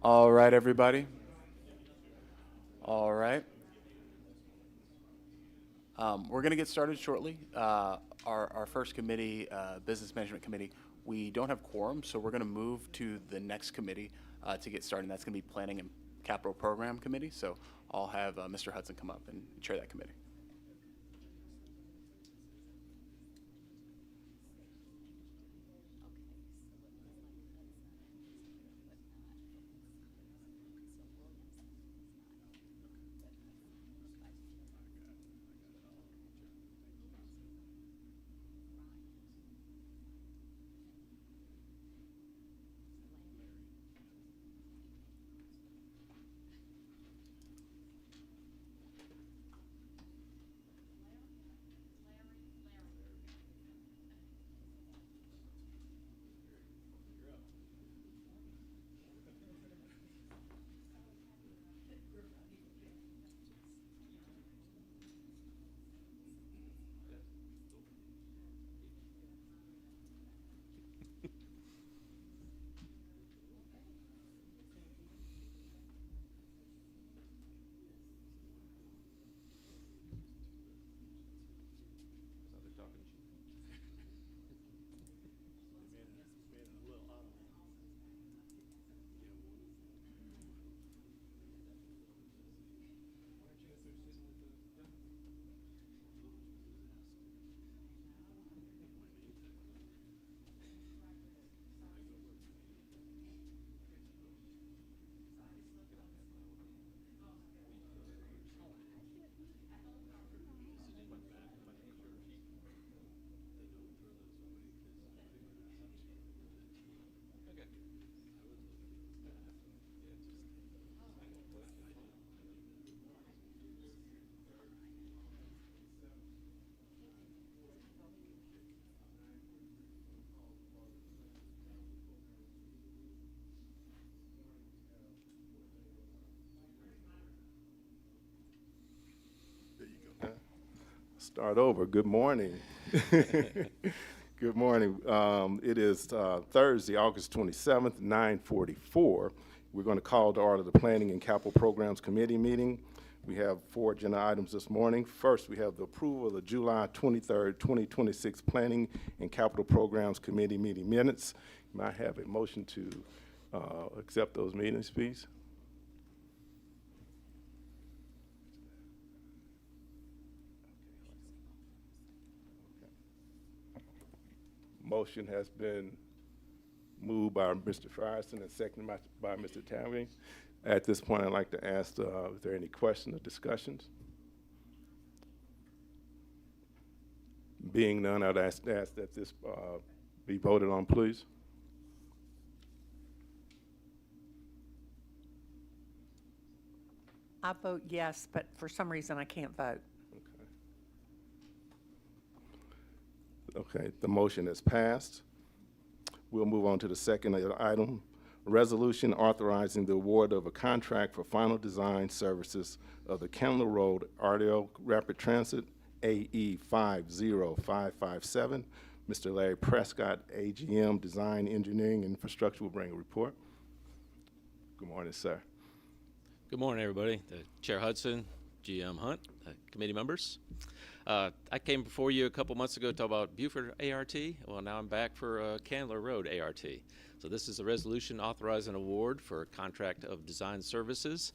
All right, everybody. All right. We're going to get started shortly. Our first committee, Business Management Committee, we don't have quorum, so we're going to move to the next committee to get started. And that's going to be Planning and Capital Program Committee. So I'll have Mr. Hudson come up and chair that committee. Start over. Good morning. Good morning. It is Thursday, August 27th, 9:44. We're going to call to order the Planning and Capital Programs Committee meeting. We have 4 agenda items this morning. First, we have the approval of the July 23rd, 2026 Planning and Capital Programs Committee meeting minutes. May I have a motion to accept those meetings, please? Motion has been moved by Mr. Frierson and seconded by Mr. Talley. At this point, I'd like to ask, is there any questions or discussions? Being none, I'd ask that this be voted on, please. I vote yes, but for some reason I can't vote. Okay, the motion is passed. We'll move on to the second item, resolution authorizing the award of a contract for final design services of the Candler Road RDO Rapid Transit AE 50557. Mr. Larry Prescott, AGM Design Engineering Infrastructure, will bring a report. Good morning, sir. Good morning, everybody. Chair Hudson, GM Hunt, committee members. I came before you a couple months ago to talk about Buford ART. Well, now I'm back for Candler Road ART. So this is a resolution authorizing award for a contract of design services,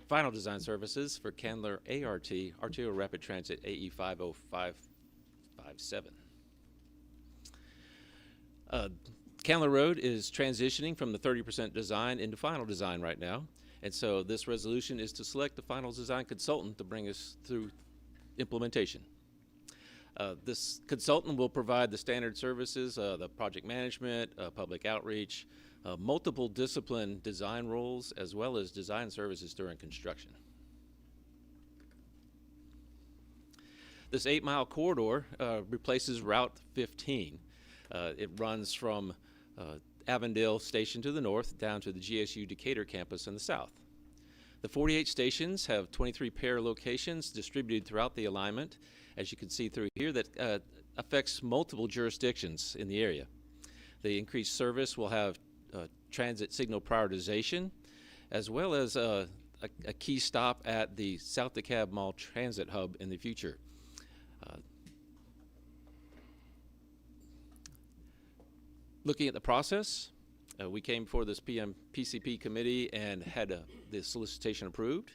final design services for Candler ART, RTO Rapid Transit AE 50557. Candler Road is transitioning from the 30% design into final design right now. And so this resolution is to select the final design consultant to bring us through implementation. This consultant will provide the standard services, the project management, public outreach, multiple discipline design roles, as well as design services during construction. This 8-mile corridor replaces Route 15. It runs from Avondale Station to the north down to the GSU Decatur campus in the south. The 48 stations have 23 pair locations distributed throughout the alignment, as you can see through here, that affects multiple jurisdictions in the area. The increased service will have transit signal prioritization, as well as a key stop at the South DeKalb Mall Transit Hub in the future. Looking at the process, we came before this PCP committee and had the solicitation approved.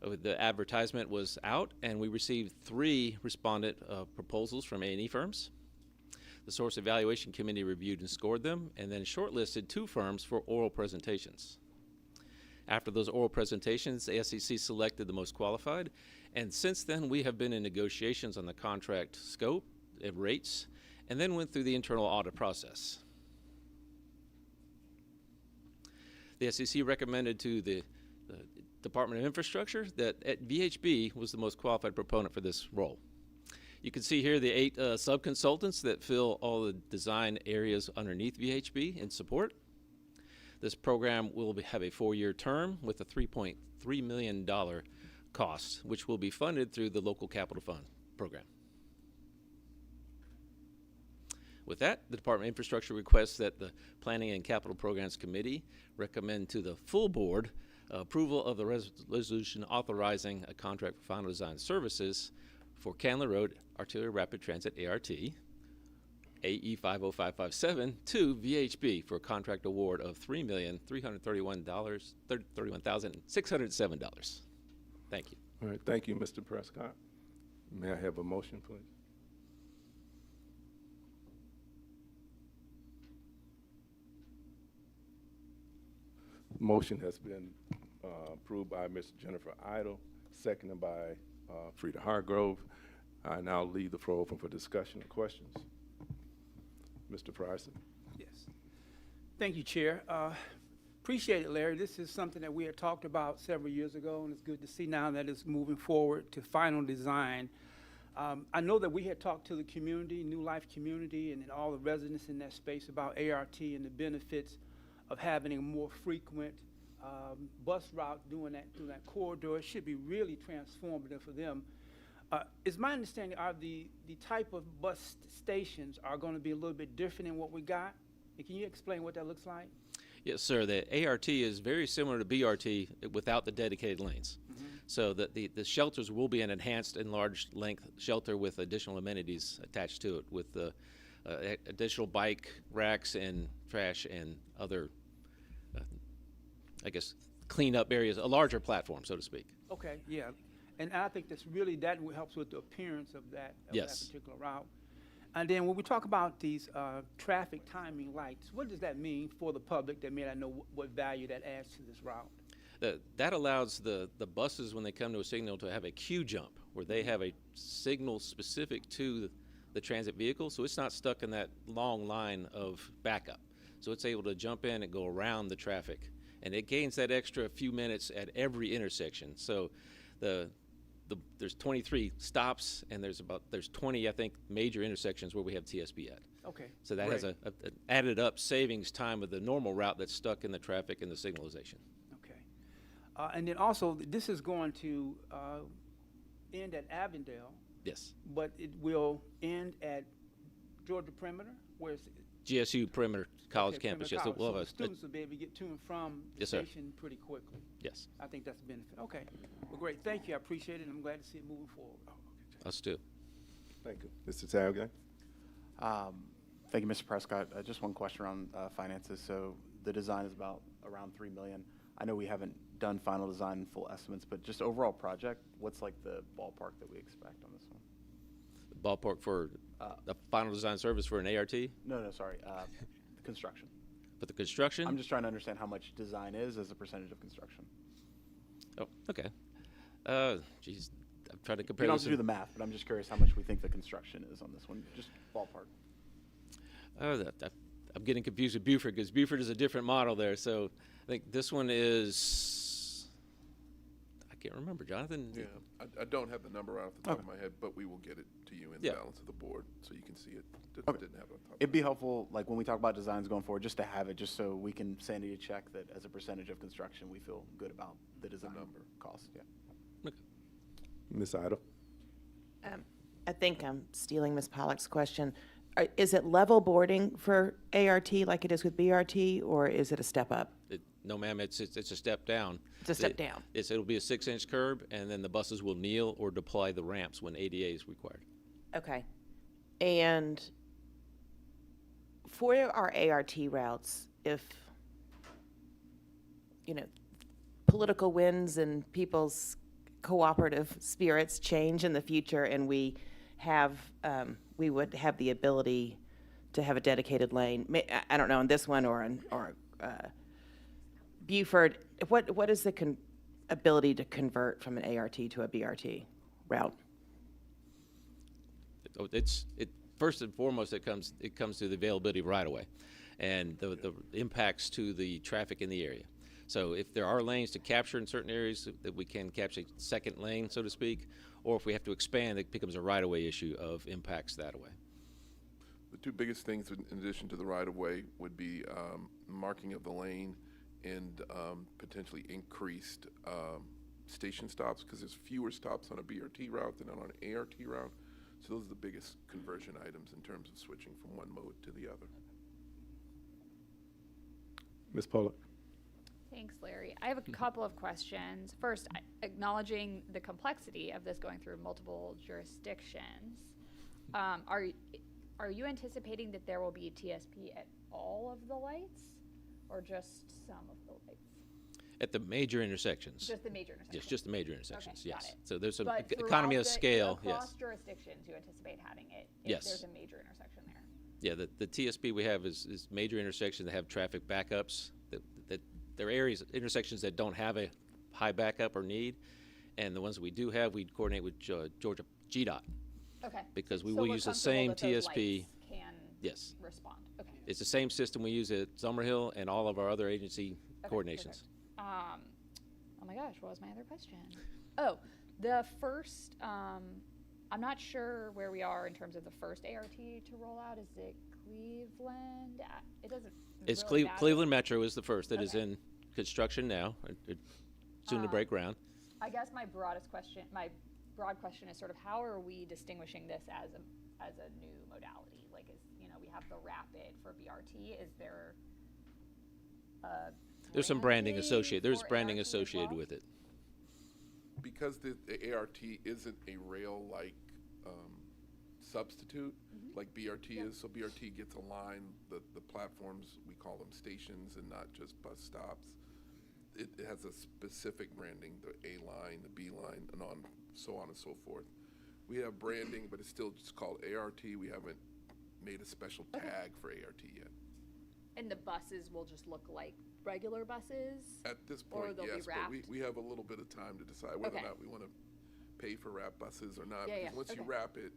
The advertisement was out, and we received 3 respondent proposals from A&E firms. The Source Evaluation Committee reviewed and scored them, and then shortlisted 2 firms for oral presentations. After those oral presentations, the SEC selected the most qualified, and since then we have been in negotiations on the contract scope, rates, and then went through the internal audit process. The SEC recommended to the Department of Infrastructure that VHB was the most qualified proponent for this role. You can see here the 8 sub-consultants that fill all the design areas underneath VHB in support. This program will have a 4-year term with a $3.3 million cost, which will be funded through the local capital fund program. With that, the Department of Infrastructure requests that the Planning and Capital Programs Committee recommend to the full board approval of the resolution authorizing a contract for final design services for Candler Road Arterial Rapid Transit ART, AE 50557, to VHB for a contract award of $3,331,607. Thank you. All right, thank you, Mr. Prescott. May I have a motion, please? Motion has been approved by Ms. Jennifer Idle, seconded by Frida Hargrove. I now leave the floor open for discussion and questions. Mr. Fryson. Yes. Thank you, Chair. Appreciate it, Larry. This is something that we had talked about several years ago, and it's good to see now that it's moving forward to final design. I know that we had talked to the community, New Life community, and all the residents in that space about ART and the benefits of having a more frequent bus route doing that through that corridor. It should be really transformative for them. Is my understanding are the type of bus stations are going to be a little bit different than what we got? And can you explain what that looks like? Yes, sir. The ART is very similar to BRT without the dedicated lanes. Mm-hmm. So that the shelters will be an enhanced enlarged length shelter with additional amenities attached to it, with the additional bike racks and trash and other, I guess, cleanup areas, a larger platform, so to speak. Okay, yeah. And I think that helps with the appearance of that particular route. And then when we talk about these traffic timing lights, what does that mean for the public that may not know what value that adds to this route? That allows the buses, when they come to a signal, to have a queue jump where they have a signal specific to the transit vehicle, so it's not stuck in that long line of backup. So it's able to jump in and go around the traffic, and it gains that extra few minutes at every intersection. So there's 23 stops, and there's 20, I think, major intersections where we have TSB at. Okay. So that great. has an added up savings time of the normal route that's stuck in the traffic and the signalization. Okay. And then also, this is going to end at Avondale, Yes. but it will end at Georgia Perimeter, where it's GSU Perimeter College okay, campus. Perimeter Yes. College. We'll have So the students will be able to get to and from the Yes, sir. station pretty quickly. yes. I think that's a benefit. Okay. Well, great. Thank you. I appreciate it, and I'm glad to see it moving forward. Us too. Thank you. Mr. Talgay. Thank you, Mr. Prescott. Just one question around finances. So the design is around $3 million. I know we haven't done final design and full estimates, but just overall project, what's like the ballpark that we expect on this one? Ballpark for the final design service for an ART, No, sorry, construction. but the construction. I'm just trying to understand how much design is as a percentage of construction. Oh, okay. Geez, I'm trying to You compare don't this. have to do the math, but I'm just curious how much we think the construction is on this one, just ballpark. I'm getting confused with Buford because Buford is a different model there. So I think this one is. I can't remember, Jonathan. Yeah, I don't have the number right off the top of my head, but we will get it to you in the balance of the board so you can see it. Okay. Didn't have it on top. It'd be helpful, like when we talk about designs going forward, just to have it, just so we can sanity check that as a percentage of construction, we feel good about the design number. cost. Yeah. Okay. Ms. Idle. I think I'm stealing Ms. Pollock's question. Is it level boarding for ART like it is with BRT, or is it a step up? No, ma'am, it's a step down. It's a step down. It'll be a 6-inch curb, and then the buses will kneel or deploy the ramps when ADA is required. Okay. And for our ART routes, if, you know, political winds and people's cooperative spirits change in the future and we would have the ability to have a dedicated lane, I don't know, on this one or Buford, what is the ability to convert from an ART to a BRT route? First and foremost, it comes to the availability of right-of-way and the impacts to the traffic in the area. So if there are lanes to capture in certain areas, that we can capture a second lane, so to speak, or if we have to expand, it becomes a right-of-way issue of impacts that way. The two biggest things in addition to the right-of-way would be marking of the lane and potentially increased station stops, because there's fewer stops on a BRT route than on an ART route. So those are the biggest conversion items in terms of switching from one mode to the other. Ms. Pollock? Thanks, Larry. I have a couple of questions. First, acknowledging the complexity of this going through multiple jurisdictions, are you anticipating that there will be TSP at all of the lights, or just some of the lights? At the major intersections. Just the major intersections? Yes, just the major intersections, Okay, got yes. it. So there's some But economy of throughout scale, across yes. jurisdictions, you anticipate having it Yes. if there's a major intersection there? Yeah, the TSP we have is major intersections that have traffic backups, that there are areas, intersections that don't have a high backup or need, and the ones we do have, we coordinate with Georgia GDOT, Okay. because we So will we're use the comfortable same that those TSP. lights can Yes. respond? Okay. It's the same system we use at Summerhill and all of our other agency coordinations. Perfect. Oh my gosh, what was my other question? Oh, the first, I'm not sure where we are in terms of the first ART to roll out. Is it Cleveland? It doesn't It's really matter. Cleveland Metro is the first that is Okay. in construction now, soon to break ground. I guess my broad question is sort of how are we distinguishing this as a new modality? Like, we have the rapid for BRT. Is there There's some branding associated. There's for branding ART as associated well? with it. Because the ART isn't a rail-like substitute, like BRT is, so BRT gets aligned, the platforms, we call them stations and not just bus stops. It has a specific branding, the A line, the B line, and so on and so forth. We have branding, but it's still just called ART. We haven't made a special tag for ART yet. And the buses will just look like regular buses? At this Or point, they'll be yes, but wrapped? we have a little bit of time to decide whether Okay. or not we want to pay for wrap buses or not. Yeah, Because yeah, once you okay. wrap it,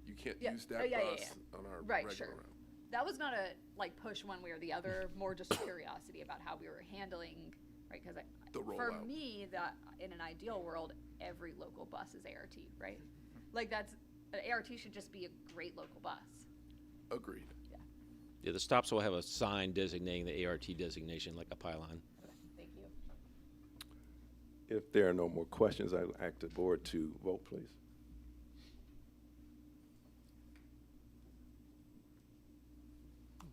you can't Yeah. use Oh, that yeah, yeah, bus on our Right, regular sure. route. That was not a push one way or the other, more just curiosity about how we were handling, right? Because The for rollout. me, that in an ideal world, every local bus is ART, right? Like an ART should just be a great local bus. Agreed. Yeah, the stops will have a sign designating the ART designation, like a pylon. Okay, thank you. If there are no more questions, I'll ask the board to vote, please. I'm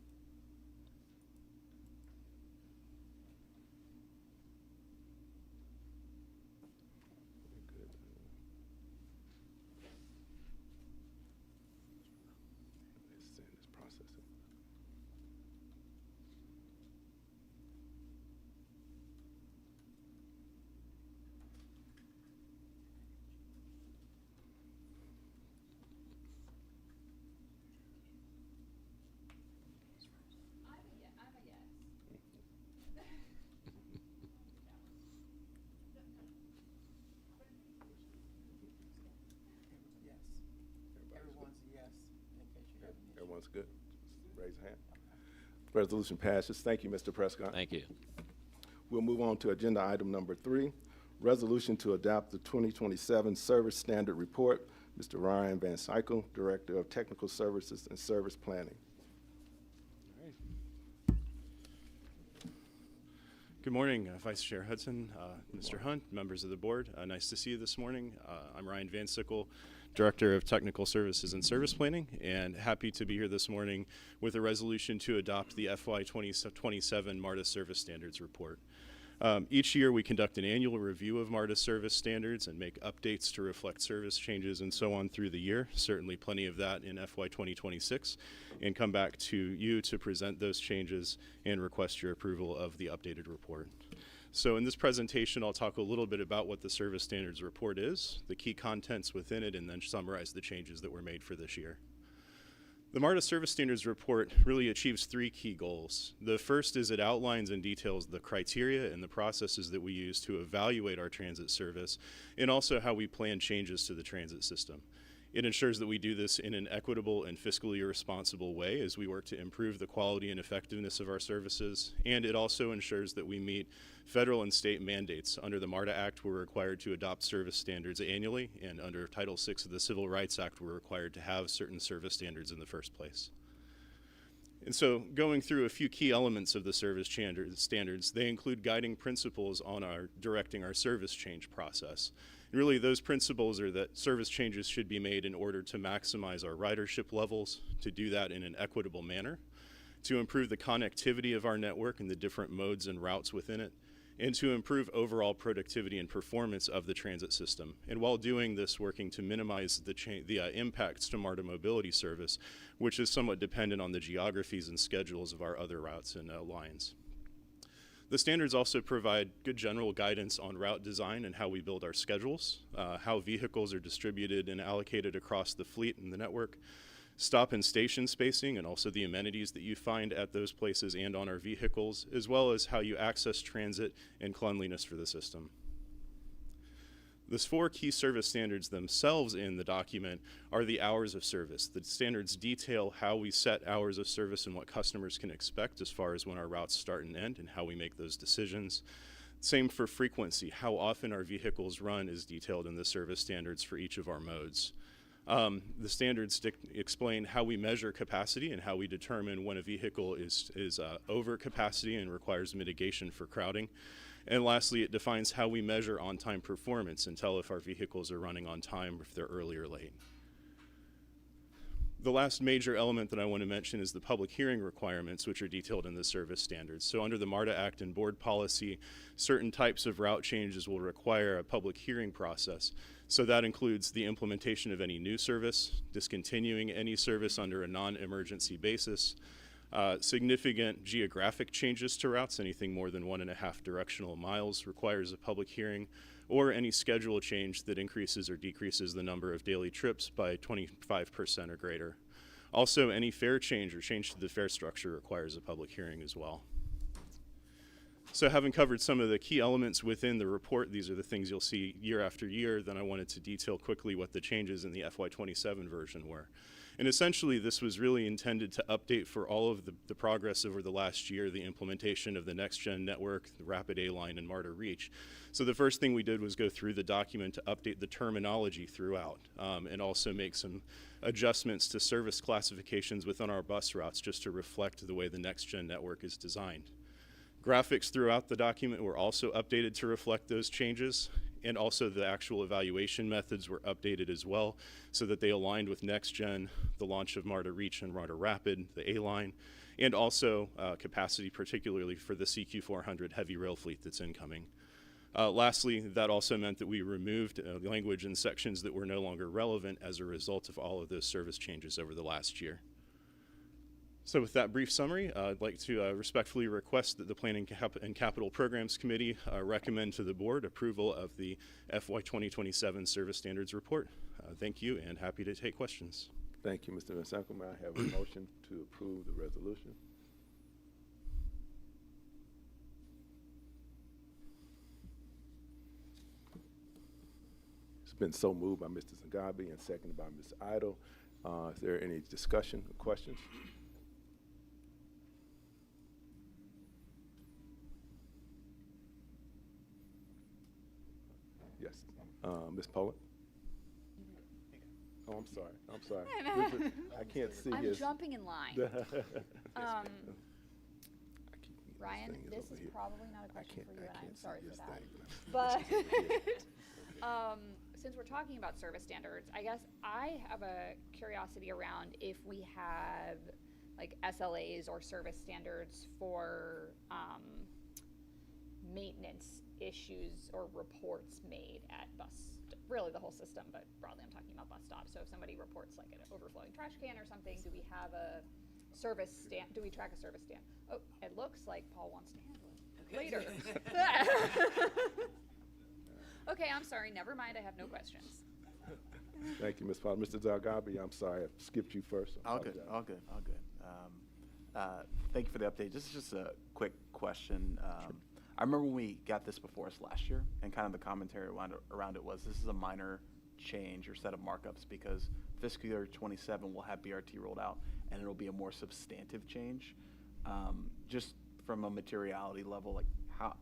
a yes. Everyone's good? Raise a hand. Resolution passes. Thank you, Mr. Prescott. Thank you. We'll move on to agenda item number 3, resolution to adopt the 2027 Service Standard Report. Mr. Ryan Van Sickle, Director of Technical Services and Service Planning. Good morning, Vice Chair Hudson, Mr. Hunt, members of the board. Nice to see you this morning. I'm Ryan Van Sickle, Director of Technical Services and Service Planning, and happy to be here this morning with a resolution to adopt the FY 2027 MARTA Service Standards Report. Each year, we conduct an annual review of MARTA service standards and make updates to reflect service changes and so on through the year. Certainly plenty of that in FY 2026, and come back to you to present those changes and request your approval of the updated report. So in this presentation, I'll talk a little bit about what the service standards report is, the key contents within it, and then summarize the changes that were made for this year. The MARTA Service Standards Report really achieves three key goals. The first is it outlines and details the criteria and the processes that we use to evaluate our transit service, and also how we plan changes to the transit system. It ensures that we do this in an equitable and fiscally responsible way as we work to improve the quality and effectiveness of our services, and it also ensures that we meet federal and state mandates. Under the MARTA Act, we're required to adopt service standards annually, and under Title VI of the Civil Rights Act, we're required to have certain service standards in the first place. And so going through a few key elements of the service standards, they include guiding principles on directing our service change process. And really, those principles are that service changes should be made in order to maximize our ridership levels, to do that in an equitable manner, to improve the connectivity of our network and the different modes and routes within it, and to improve overall productivity and performance of the transit system. And while doing this, working to minimize the impacts to MARTA mobility service, which is somewhat dependent on the geographies and schedules of our other routes and lines. The standards also provide good general guidance on route design and how we build our schedules, how vehicles are distributed and allocated across the fleet and the network, stop and station spacing, and also the amenities that you find at those places and on our vehicles, as well as how you access transit and cleanliness for the system. Those four key service standards themselves in the document are the hours of service. The standards detail how we set hours of service and what customers can expect as far as when our routes start and end and how we make those decisions. Same for frequency. How often our vehicles run is detailed in the service standards for each of our modes. The standards explain how we measure capacity and how we determine when a vehicle is over capacity and requires mitigation for crowding. And lastly, it defines how we measure on-time performance and tell if our vehicles are running on time or if they're early or late. The last major element that I want to mention is the public hearing requirements, which are detailed in the service standards. So under the MARTA Act and board policy, certain types of route changes will require a public hearing process. So that includes the implementation of any new service, discontinuing any service under a non-emergency basis, significant geographic changes to routes, anything more than 1.5 directional miles requires a public hearing, or any schedule change that increases or decreases the number of daily trips by 25% or greater. Also, any fare change or change to the fare structure requires a public hearing as well. So having covered some of the key elements within the report, these are the things you'll see year after year, then I wanted to detail quickly what the changes in the FY27 version were. And essentially, this was really intended to update for all of the progress over the last year, the implementation of the next-gen network, the Rapid A-Line, and MARTA Reach. So the first thing we did was go through the document to update the terminology throughout, and also make some adjustments to service classifications within our bus routes just to reflect the way the next-gen network is designed. Graphics throughout the document were also updated to reflect those changes, and also the actual evaluation methods were updated as well so that they aligned with NextGen, the launch of MARTA Reach and MARTA Rapid, the A-Line, and also capacity, particularly for the CQ400 heavy rail fleet that's incoming. Lastly, that also meant that we removed language in sections that were no longer relevant as a result of all of those service changes over the last year. So with that brief summary, I'd like to respectfully request that the Planning and Capital Programs Committee recommend to the board approval of the FY 2027 Service Standards Report. Thank you, and happy to take questions. Thank you, Mr. Vincenzo. May I have a motion to approve the resolution? It's been so moved by Mr. Zagabi and seconded by Ms. Idle. Is there any discussion or questions? Yes. Ms. Poet? Oh, I'm sorry. I'm sorry. I can't see I'm his. jumping in line. Yes, Um, ma'am. I keep getting Ryan, thing this over is here. probably not a I question can't- for you, I and I'm can't see sorry for his that. thing. But since we're talking about service standards, I guess I have a curiosity around if we have like SLAs or service standards for maintenance issues or reports made at really the whole system, but broadly I'm talking about bus stops. So if somebody reports like an overflowing trash can or something, do we have a service stand? Do we track a service stand? Oh, it looks like Paul wants to handle it later. Okay, I'm sorry. Never mind. I have no questions. Thank you, Ms. Potter. Mr. Zagabi, I'm sorry, I skipped you first. All good, all good, all good. Thank you for the update. This is just a quick question. I remember when we got this before us last year, and kind of the commentary around it was this is a minor change or set of markups because fiscal year 27 will have BRT rolled out, and it'll be a more substantive change. Just from a materiality level, like how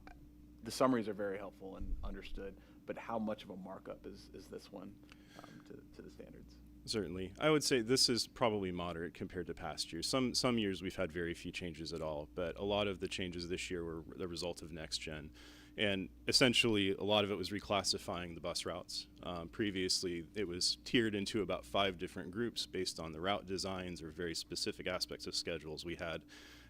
the summaries are very helpful and understood, but how much of a markup is this one to the standards? Certainly. I would say this is probably moderate compared to past years. Some years we've had very few changes at all, but a lot of the changes this year were the result of Next Gen. And essentially, a lot of it was reclassifying the bus routes. Previously, it was tiered into about 5 different groups based on the route designs or very specific aspects of schedules. We had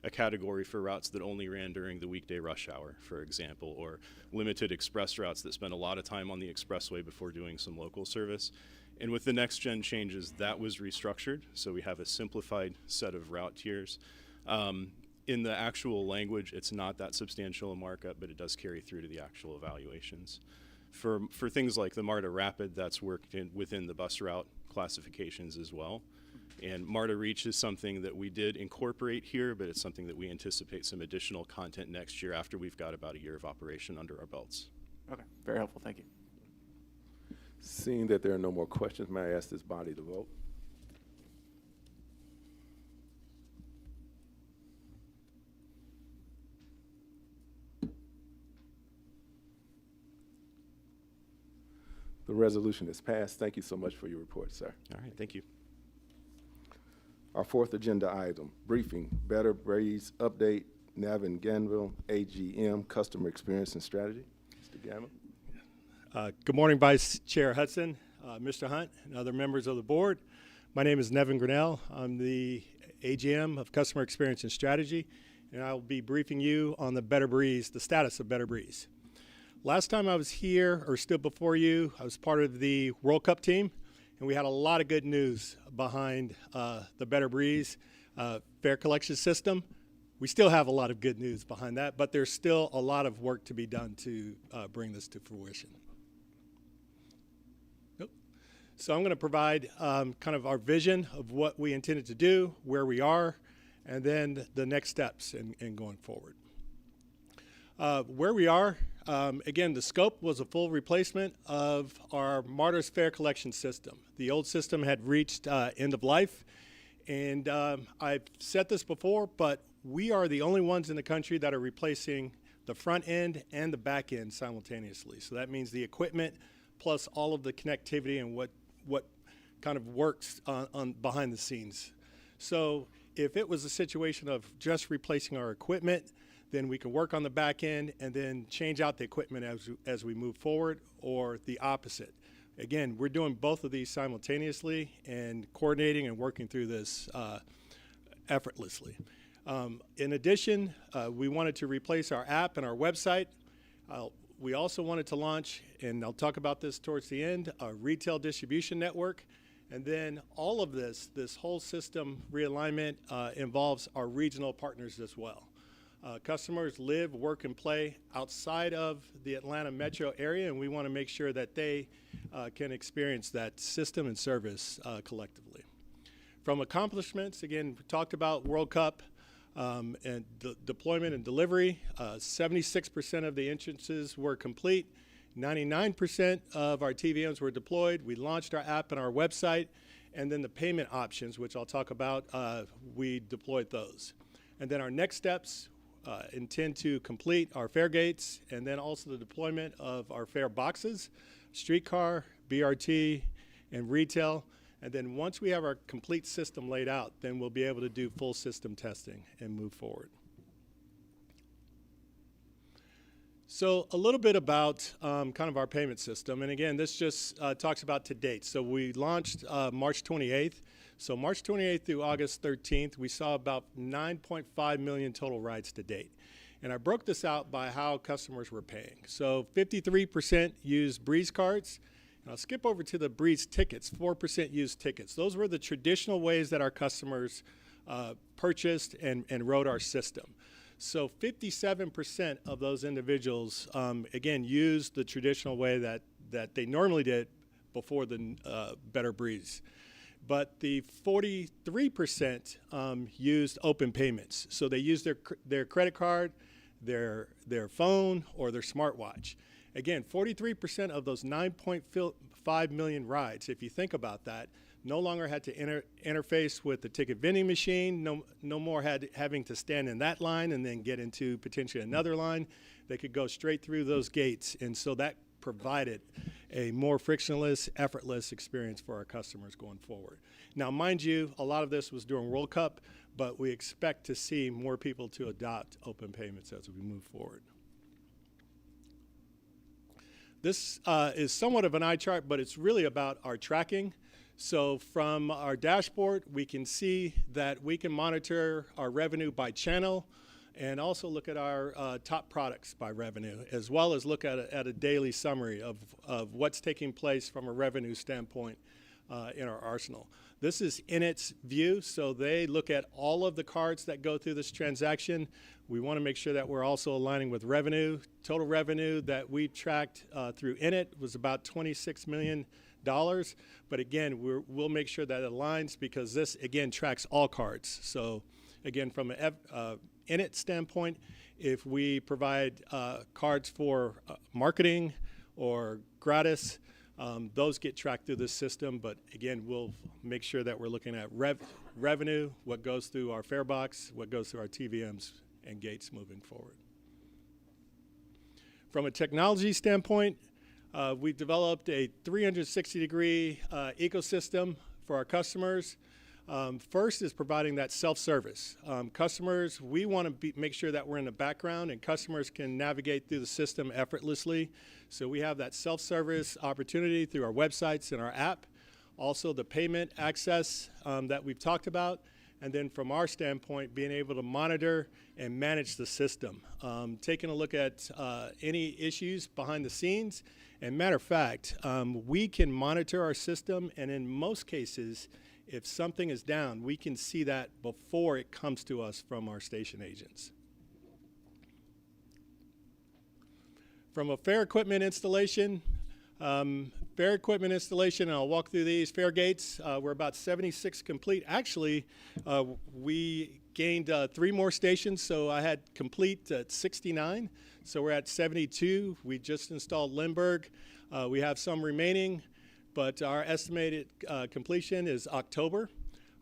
a category for routes that only ran during the weekday rush hour, for example, or limited express routes that spent a lot of time on the expressway before doing some local service. And with the Next Gen changes, that was restructured, so we have a simplified set of route tiers. In the actual language, it's not that substantial a markup, but it does carry through to the actual evaluations. For things like the MARTA Rapid, that's worked within the bus route classifications as well. And MARTA Reach is something that we did incorporate here, but it's something that we anticipate some additional content next year after we've got about a year of operation under our belts. Okay, very helpful. Thank you. Seeing that there are no more questions, may I ask this body to vote? The resolution is passed. Thank you so much for your report, sir. All right, thank you. Our 4th agenda item, briefing, Better Breeze Update, Navin Ganville, AGM, Customer Experience and Strategy. Mr. Ganville. Good morning, Vice Chair Hudson, Mr. Hunt, and other members of the board. My name is Nevin Grinnell. I'm the AGM of Customer Experience and Strategy, and I will be briefing you on the Better Breeze, the status of Better Breeze. Last time I was here, or stood before you, I was part of the World Cup team, and we had a lot of good news behind the Better Breeze fare collection system. We still have a lot of good news behind that, but there's still a lot of work to be done to bring this to fruition. So I'm going to provide kind of our vision of what we intended to do, where we are, and then the next steps in going forward. Where we are, again, the scope was a full replacement of our MARTA's fare collection system. The old system had reached end of life, and I've said this before, but we are the only ones in the country that are replacing the front end and the back end simultaneously. So that means the equipment plus all of the connectivity and what kind of works on behind the scenes. So if it was a situation of just replacing our equipment, then we can work on the back end and then change out the equipment as we move forward, or the opposite. Again, we're doing both of these simultaneously and coordinating and working through this effortlessly. In addition, we wanted to replace our app and our website. We also wanted to launch, and I'll talk about this towards the end, a retail distribution network. And then all of this whole system realignment involves our regional partners as well. Customers live, work, and play outside of the Atlanta metro area, and we want to make sure that they can experience that system and service collectively. From accomplishments, again, we talked about World Cup and deployment and delivery. 76% of the entrances were complete. 99% of our TVMs were deployed. We launched our app and our website, and then the payment options, which I'll talk about, we deployed those. And then our next steps intend to complete our fare gates, and then also the deployment of our fare boxes, streetcar, BRT, and retail. And then once we have our complete system laid out, then we'll be able to do full system testing and move forward. So a little bit about kind of our payment system. And again, this just talks about to date. So we launched March 28th. So March 28th through August 13th, we saw about 9.5 million total rides to date. And I broke this out by how customers were paying. So 53% used Breeze cards. And I'll skip over to the Breeze tickets, 4% used tickets. Those were the traditional ways that our customers purchased and rode our system. So 57% of those individuals, again, used the traditional way that they normally did before the Better Breeze. But the 43% used open payments. So they used their credit card, their phone, or their smartwatch. Again, 43% of those 9.5 million rides, if you think about that, no longer had to interface with the ticket vending machine, no more having to stand in that line and then get into potentially another line. They could go straight through those gates, and so that provided a more frictionless, effortless experience for our customers going forward. Now, mind you, a lot of this was during World Cup, but we expect to see more people to adopt open payments as we move forward. This is somewhat of an eye chart, but it's really about our tracking. So from our dashboard, we can see that we can monitor our revenue by channel and also look at our top products by revenue, as well as look at a daily summary of what's taking place from a revenue standpoint in our arsenal. This is Init's view, so they look at all of the cards that go through this transaction. We want to make sure that we're also aligning with revenue. Total revenue that we tracked through Init was about $26 million. But again, we'll make sure that it aligns because this, again, tracks all cards. So again, from an Init standpoint, if we provide cards for marketing or gratis, those get tracked through this system. But again, we'll make sure that we're looking at revenue, what goes through our fare box, what goes through our TVMs and gates moving forward. From a technology standpoint, we've developed a 360-degree ecosystem for our customers. First is providing that self-service. Customers, we want to make sure that we're in the background and customers can navigate through the system effortlessly. So we have that self-service opportunity through our websites and our app. Also the payment access that we've talked about. And then from our standpoint, being able to monitor and manage the system. Taking a look at any issues behind the scenes. And matter of fact, we can monitor our system, and in most cases, if something is down, we can see that before it comes to us from our station agents. From a fare equipment installation, and I'll walk through these. Fare gates, we're about 76 complete. Actually, we gained 3 more stations, so I had complete at 69. So we're at 72. We just installed Lindbergh. We have some remaining, but our estimated completion is October.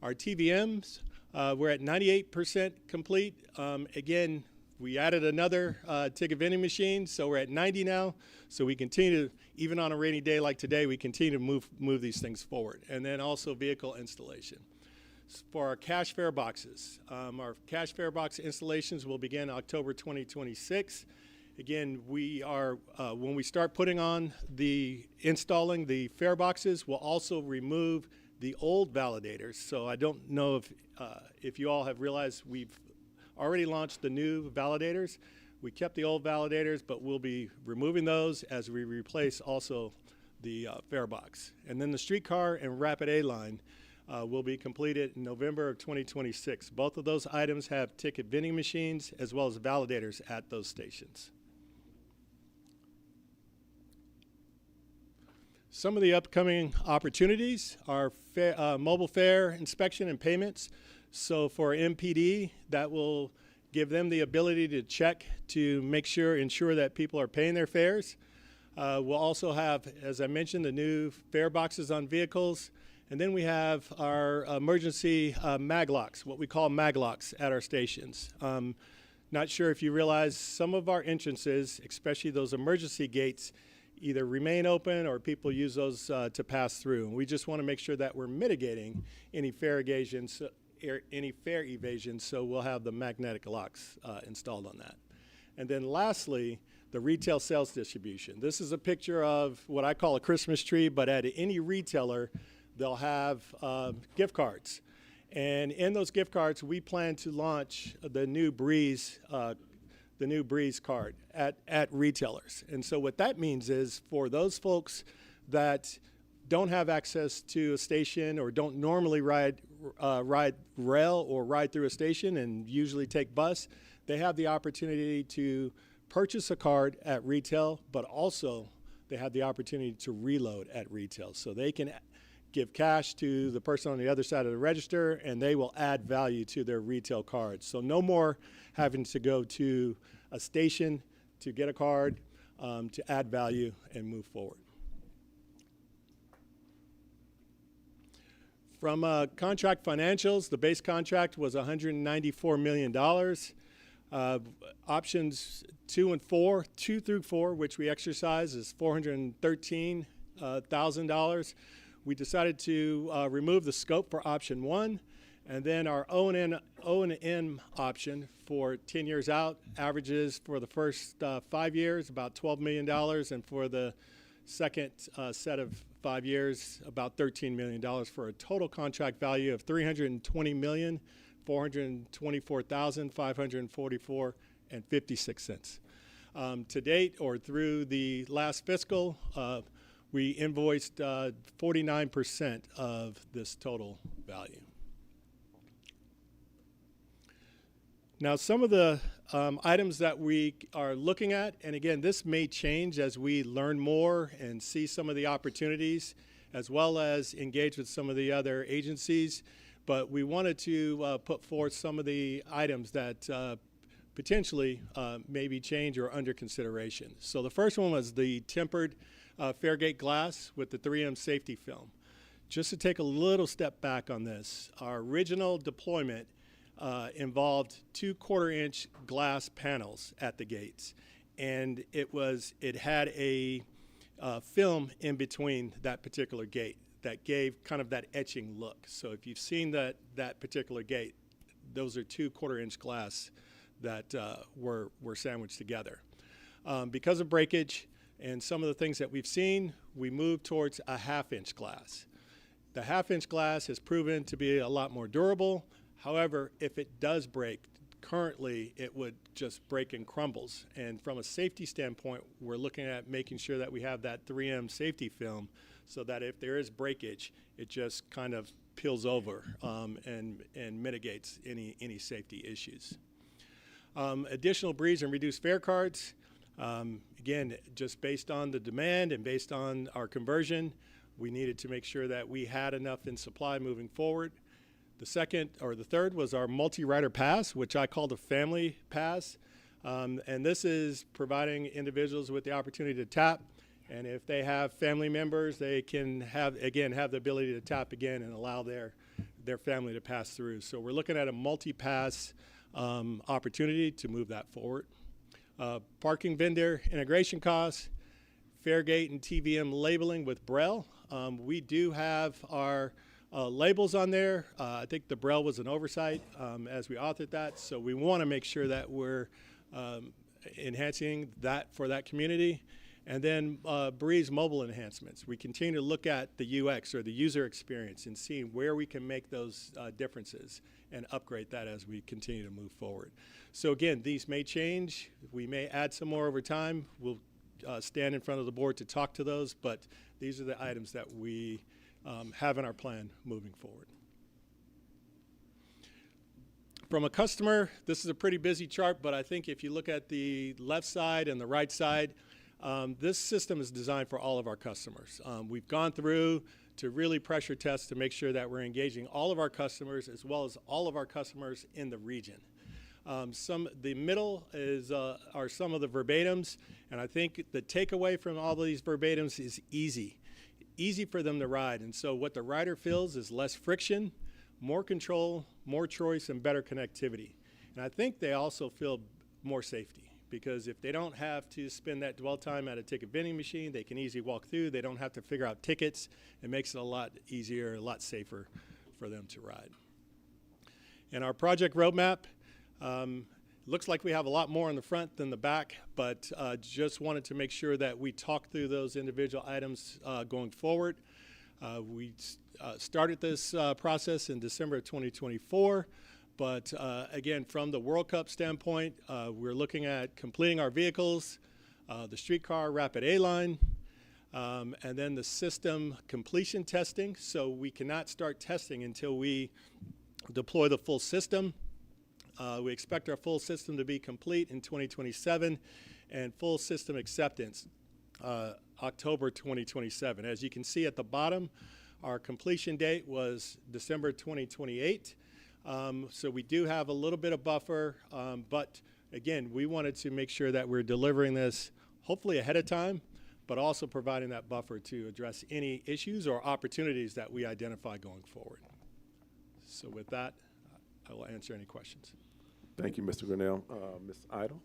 Our TVMs, we're at 98% complete. Again, we added another ticket vending machine, so we're at 90 now. So we continue to, even on a rainy day like today, we continue to move these things forward. And then also vehicle installation. For our cash fare boxes, our cash fare box installations will begin October 2026. Again, we are, when we start putting on installing the fare boxes, we'll also remove the old validators. So I don't know if you all have realized we've already launched the new validators. We kept the old validators, but we'll be removing those as we replace also the fare box. And then the streetcar and Rapid A line will be completed in November of 2026. Both of those items have ticket vending machines as well as validators at those stations. Some of the upcoming opportunities are mobile fare inspection and payments. So for MPD, that will give them the ability to check to ensure that people are paying their fares. We'll also have, as I mentioned, the new fare boxes on vehicles. And then we have our emergency mag locks, what we call mag locks at our stations. Not sure if you realize some of our entrances, especially those emergency gates, either remain open or people use those to pass through. And we just want to make sure that we're mitigating any fare evasion, so we'll have the magnetic locks installed on that. And then lastly, the retail sales distribution. This is a picture of what I call a Christmas tree, but at any retailer, they'll have gift cards. And in those gift cards, we plan to launch the new Breeze the new Breeze card at retailers. And so what that means is for those folks that don't have access to a station or don't normally ride rail or ride through a station and usually take bus, they have the opportunity to purchase a card at retail, but also they have the opportunity to reload at retail. So they can give cash to the person on the other side of the register, and they will add value to their retail cards. So no more having to go to a station to get a card, to add value and move forward. From contract financials, the base contract was $194 million. Options 2 through 4, which we exercise, is $413,000. We decided to remove the scope for option 1, and then our O&M option for 10 years out averages for the first 5 years about $12 million, and for the second set of 5 years about $13 million, for a total contract value of $320,424,544.56. To date, or through the last fiscal, we invoiced 49% of this total value. Now, some of the items that we are looking at, and again, this may change as we learn more and see some of the opportunities, as well as engage with some of the other agencies, but we wanted to put forth some of the items that potentially maybe change or under consideration. So the first one was the tempered Fairgate glass with the 3M safety film. Just to take a little step back on this, our original deployment involved 2 1/4-inch glass panels at the gates, and it had a film in between that particular gate that gave kind of that etching look. So if you've seen that particular gate, those are 2 1/4-inch glass that were sandwiched together. Because of breakage and some of the things that we've seen, we moved towards a 1/2-inch glass. The 1/2-inch glass has proven to be a lot more durable. However, if it does break, currently it would just break and crumbles. And from a safety standpoint, we're looking at making sure that we have that 3M safety film so that if there is breakage, it just kind of peels over and mitigates any safety issues. Additional Breeze and reduced fare cards. Again, just based on the demand and based on our conversion, we needed to make sure that we had enough in supply moving forward. The third was our multi-rider pass, which I call the family pass. And this is providing individuals with the opportunity to tap. And if they have family members, they can have the ability to tap again and allow their family to pass through. So we're looking at a multi-pass opportunity to move that forward. Parking vendor integration costs, Fairgate and TVM labeling with Braille. We do have our labels on there. I think the Braille was an oversight as we authored that, so we want to make sure that we're enhancing that for that community. And then Breeze mobile enhancements. We continue to look at the UX, or the user experience, and seeing where we can make those differences and upgrade that as we continue to move forward. So again, these may change. We may add some more over time. We'll stand in front of the board to talk to those, but these are the items that we have in our plan moving forward. From a customer, this is a pretty busy chart, but I think if you look at the left side and the right side, this system is designed for all of our customers. We've gone through to really pressure test to make sure that we're engaging all of our customers as well as all of our customers in the region. The middle are some of the verbatims, and I think the takeaway from all of these verbatims is easy for them to ride. And so what the rider feels is less friction, more control, more choice, and better connectivity. And I think they also feel more safety, because if they don't have to spend that dwell time at a ticket vending machine, they can easily walk through. They don't have to figure out tickets. It makes it a lot easier, a lot safer for them to ride. And our project roadmap, looks like we have a lot more in the front than the back, but just wanted to make sure that we talk through those individual items going forward. We started this process in December of 2024, But again, from the World Cup standpoint, we're looking at completing our vehicles, the streetcar rapid A line, and then the system completion testing. So we cannot start testing until we deploy the full system. We expect our full system to be complete in 2027 and full system acceptance October 2027. As you can see at the bottom, our completion date was December 2028. So we do have a little bit of buffer, but again, we wanted to make sure that we're delivering this hopefully ahead of time, but also providing that buffer to address any issues or opportunities that we identify going forward. So with that, I will answer any questions. Thank you, Mr. Grinnell. Ms. Idle?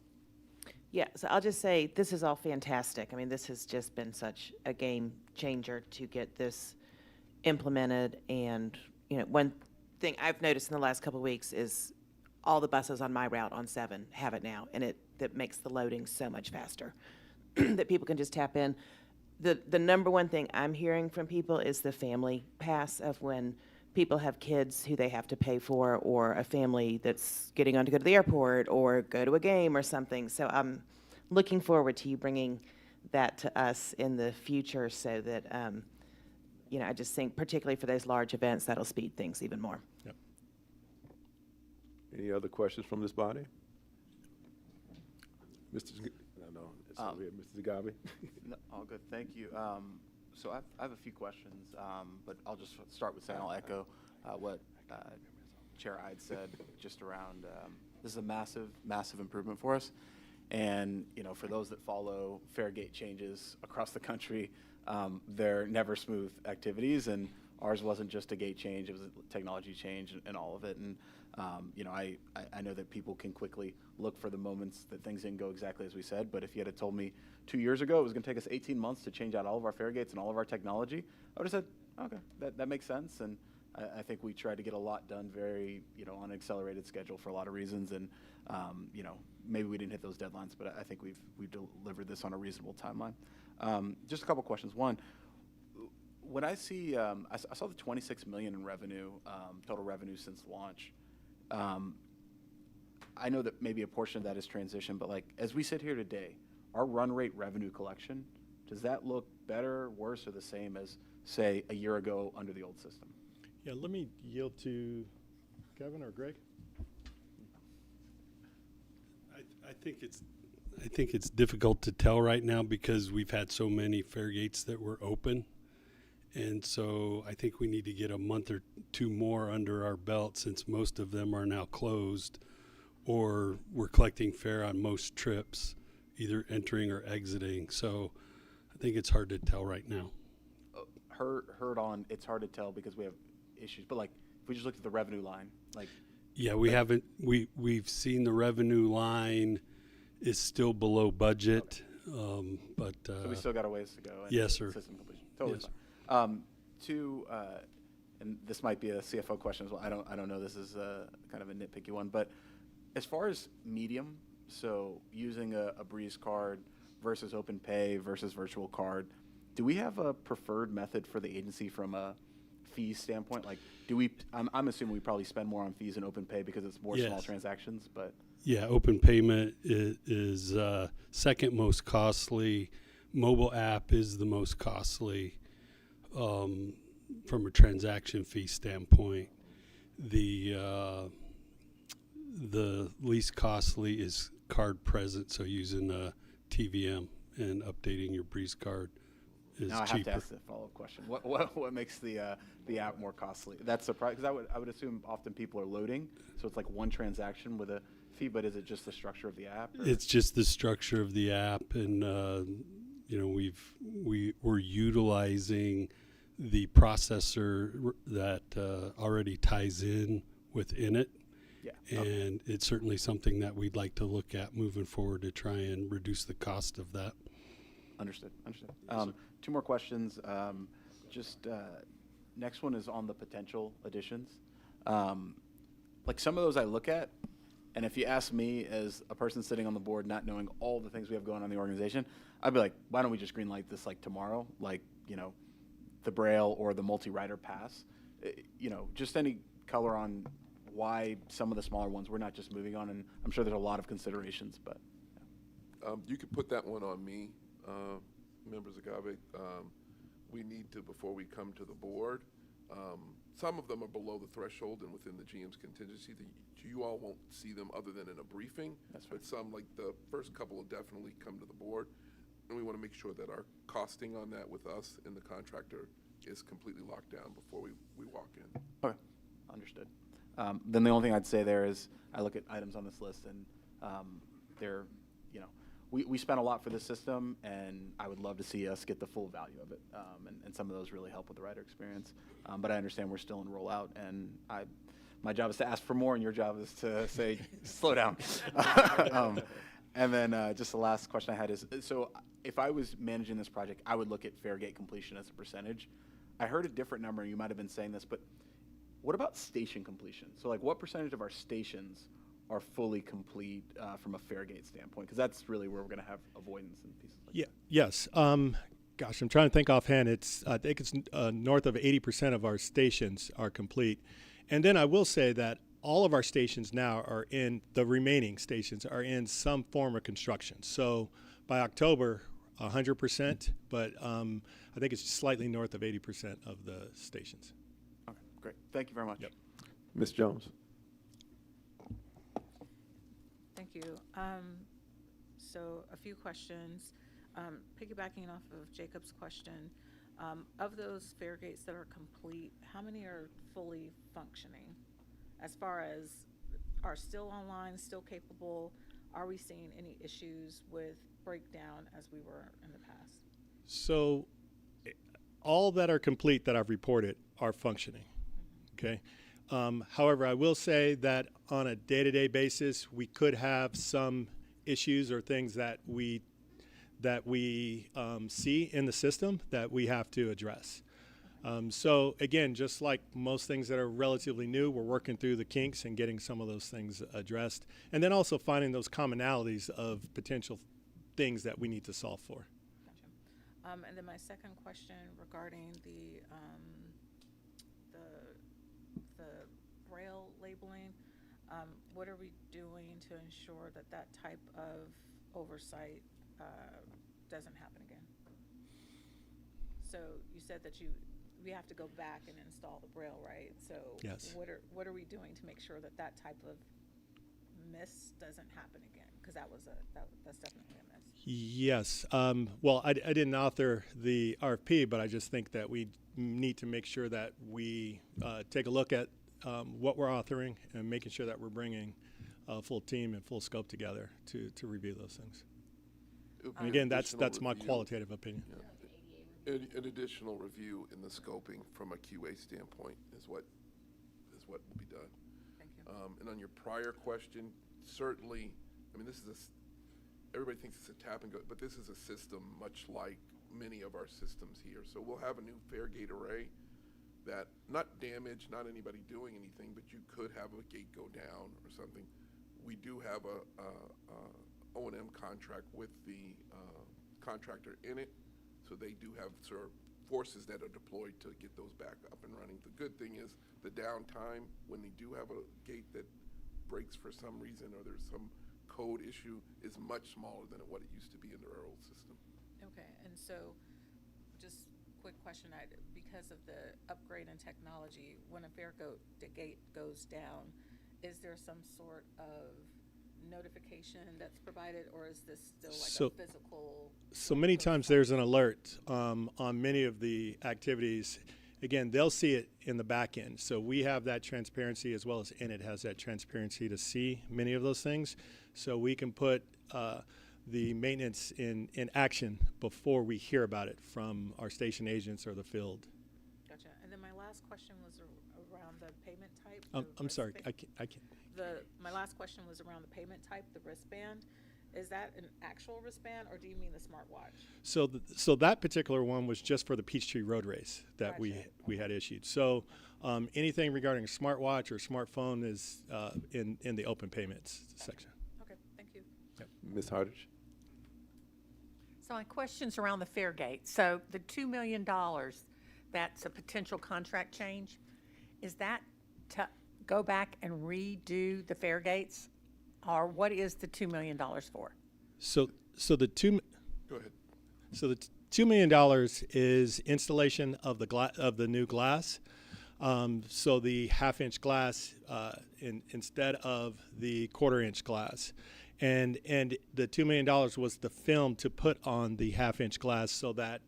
Yeah, so I'll just say, this is all fantastic. I mean, this has just been such a game changer to get this implemented. And, you know, one thing I've noticed in the last couple of weeks is all the buses on my route on 7 have it now, and that makes the loading so much faster that people can just tap in. The number one thing I'm hearing from people is the family pass of when people have kids who they have to pay for, or a family that's getting on to go to the airport or go to a game or something. So I'm looking forward to you bringing that to us in the future, so that, you know, I just think particularly for those large events, that'll speed things even more. Yep. Any other questions from this body? Mr. Mr. Zagabi? No, all good, thank you. So I have a few questions, but I'll just start with saying I'll echo what Chair Ide said, just around this is a massive, massive improvement for us. And, you know, for those that follow fare gate changes across the country, they're never smooth activities, and ours wasn't just a gate change, it was a technology change and all of it. And, you know, I know that people can quickly look for the moments that things didn't go exactly as we said, but if you had told me 2 years ago it was going to take us 18 months to change out all of our fare gates and all of our technology, I would have said, okay, that makes sense. And I think we tried to get a lot done very, you know, on an accelerated schedule for a lot of reasons. And, you know, maybe we didn't hit those deadlines, but I think we've delivered this on a reasonable timeline. Just a couple questions. One, when I see, I saw the 26 million in revenue, total revenue since launch. I know that maybe a portion of that is transition, but like, as we sit here today, our run rate revenue collection, does that look better, worse, or the same as, say, a year ago under the old system? Yeah, let me yield to Kevin or Greg. I think it's difficult to tell right now because we've had so many fare gates that were open. And so I think we need to get a month or two more under our belt, since most of them are now closed, or we're collecting fare on most trips, either entering or exiting. So I think it's hard to tell right now. Heard on, it's hard to tell because we have issues, but like, if we just looked at the revenue line, like. Yeah, we've seen the revenue line is still below budget, but. So we still got a ways to go. Yes, sir. System completion. Totally Yes. fine. Two, and this might be a CFO question as well. I don't know. This is kind of a nitpicky one, but as far as medium, so using a Breeze card versus open pay versus virtual card, do we have a preferred method for the agency from a fees standpoint? Like, do we? I'm assuming we probably spend more on fees in open pay because it's more small Yes. transactions, but. Yeah, open payment is second most costly. Mobile app is the most costly from a transaction fee standpoint. The least costly is card present, so using a TVM and updating your Breeze card is Now I have cheaper. to ask the follow-up question. What makes the app more costly? That's surprising, because I would assume often people are loading, so it's like one transaction with a fee. But is it just the structure of the app? Or? It's just the structure of the app, and you know, we're utilizing the processor that already ties in within it. Yeah. And it's certainly something that we'd like to look at moving forward to try and reduce the cost of that. Understood. Two more questions. Next one is on the potential additions. Like some of those I look at, and if you ask me as a person sitting on the board, not knowing all the things we have going on in the organization, I'd be like, why don't we just greenlight this like tomorrow? Like, you know, the Braille or the multi-rider pass. You know, just any color on why some of the smaller ones we're not just moving on, and I'm sure there's a lot of considerations, but. You could put that one on me, members of GABE. We need to, before we come to the board, some of them are below the threshold and within the GM's contingency. You all won't see them other than in a briefing. That's But some, like the first couple, will definitely come to the board. And we want to make sure that our costing on that with us and the contractor is completely locked down before we walk in. Okay, understood. Then the only thing I'd say there is, I look at items on this list, and they're, you know, we spent a lot for this system, and I would love to see us get the full value of it. And some of those really help with the rider experience. But I understand we're still in rollout, and my job is to ask for more, and your job is to say, slow down. And then just the last question I had is, so if I was managing this project, I would look at fare gate completion as a percentage. I heard a different number, and you might have been saying this, but what about station completion? So like what percentage of our stations are fully complete from a fare gate standpoint? Because that's really where we're going to have avoidance and pieces like that. Yes. Gosh, I'm trying to think offhand. I think it's north of 80% of our stations are complete. And then I will say that all of our stations now are the remaining stations are in some form of construction. So by October, 100%, but I think it's slightly north of 80% of the stations. Okay, great. Thank you very much. Yep. Ms. Jones? Thank you. So a few questions. Piggybacking off of Jacob's question, of those fare gates that are complete, how many are fully functioning? As far as are still online, still capable, are we seeing any issues with breakdown as we were in the past? So all that are complete that I've reported are functioning, okay? However, I will say that on a day-to-day basis, we could have some issues or things that we see in the system that we have to address. So again, just like most things that are relatively new, we're working through the kinks and getting some of those things addressed, and then also finding those commonalities of potential things that we need to solve for. Gotcha. And then my second question regarding the Braille labeling, what are we doing to ensure that that type of oversight doesn't happen again? So you said that we have to go back and install the Braille, right? So yes. What are we doing to make sure that that type of miss doesn't happen again? Because that's definitely a miss. Yes. Well, I didn't author the RFP, but I just think that we need to make sure that we take a look at what we're authoring and making sure that we're bringing a full team and full scope together to review those things. And again, that's my review. Qualitative opinion. Yeah. An additional review in the scoping from a QA standpoint is what will be done. Thank you. And on your prior question, certainly, I mean, everybody thinks it's a tap and go, but this is a system much like many of our systems here. So we'll have a new fare gate array that, not damaged, not anybody doing anything, but you could have a gate go down or something. We do have a O&M contract with the contractor in it. So they do have sort of forces that are deployed to get those back up and running. The good thing is the downtime, when they do have a gate that breaks for some reason or there's some code issue, is much smaller than what it used to be in their old system. Okay, and so just quick question, because of the upgrade in technology, when a the gate goes down, is there some sort of notification that's provided, or is this still like a physical? So many times there's an alert on many of the activities. Again, they'll see it in the back end. So we have that transparency as well as Enid has that transparency to see many of those things. So we can put the maintenance in action before we hear about it from our station agents or the field. Gotcha. And then my last question was around the payment type. I'm sorry, I can't. My last question was around the payment type, the wristband. Is that an actual wristband, or do you mean the smartwatch? So that particular one was just for the Peachtree Road Race that Gotcha. we had issued. So anything regarding a smartwatch or smartphone is in the open payments section. Okay, thank you. Ms. Hardage? So my question's around the fare gate. So the $2 million, that's a potential contract change. Is that to go back and redo the fair gates? Or what is the $2 million for? So the Go ahead. So the $2 million is installation of the new glass. So the half-inch glass instead of the quarter-inch glass, and the $2 million was the film to put on the half-inch glass so that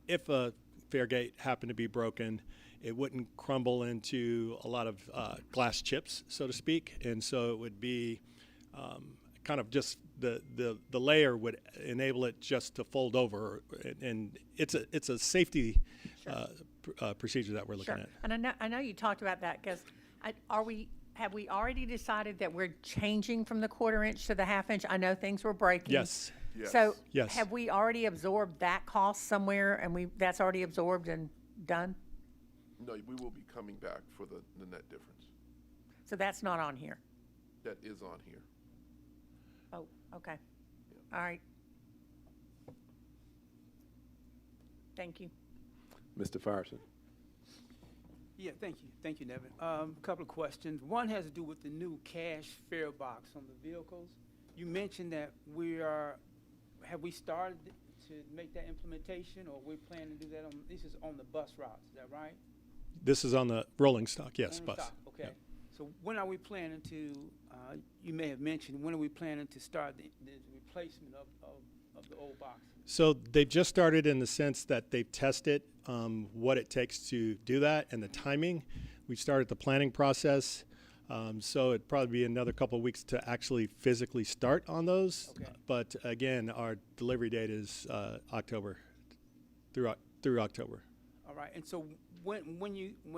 if a fair gate happened to be broken, it wouldn't crumble into a lot of glass chips, so to speak, and so it would be kind of just the layer would enable it just to fold over, and it's a safety procedure that we're looking Sure. at. And I know you talked about that, because have we already decided that we're changing from the quarter-inch to the half-inch? I know things were breaking. Yes. Yes. So Yes. have we already absorbed that cost somewhere, and that's already absorbed and done? No, we will be coming back for the net difference. So that's not on here? That is on here. Oh, okay. All right. Thank you. Mr. Farson. Yeah, thank you. Thank you, Nevin. A couple of questions. One has to do with the new cash fare box on the vehicles. You mentioned that have we started to make that implementation, or we're planning to do that this is on the bus routes, is that right? This is on the rolling stock, yes, On the bus. stock, okay. Yeah. So when are we planning to, you may have mentioned, when are we planning to start the replacement of the old boxes? So they've just started in the sense that they've tested what it takes to do that and the timing. We've started the planning process. So it'd probably be another couple of weeks to actually physically start on those. Okay. But again, our delivery date is October, through October. All right, and so when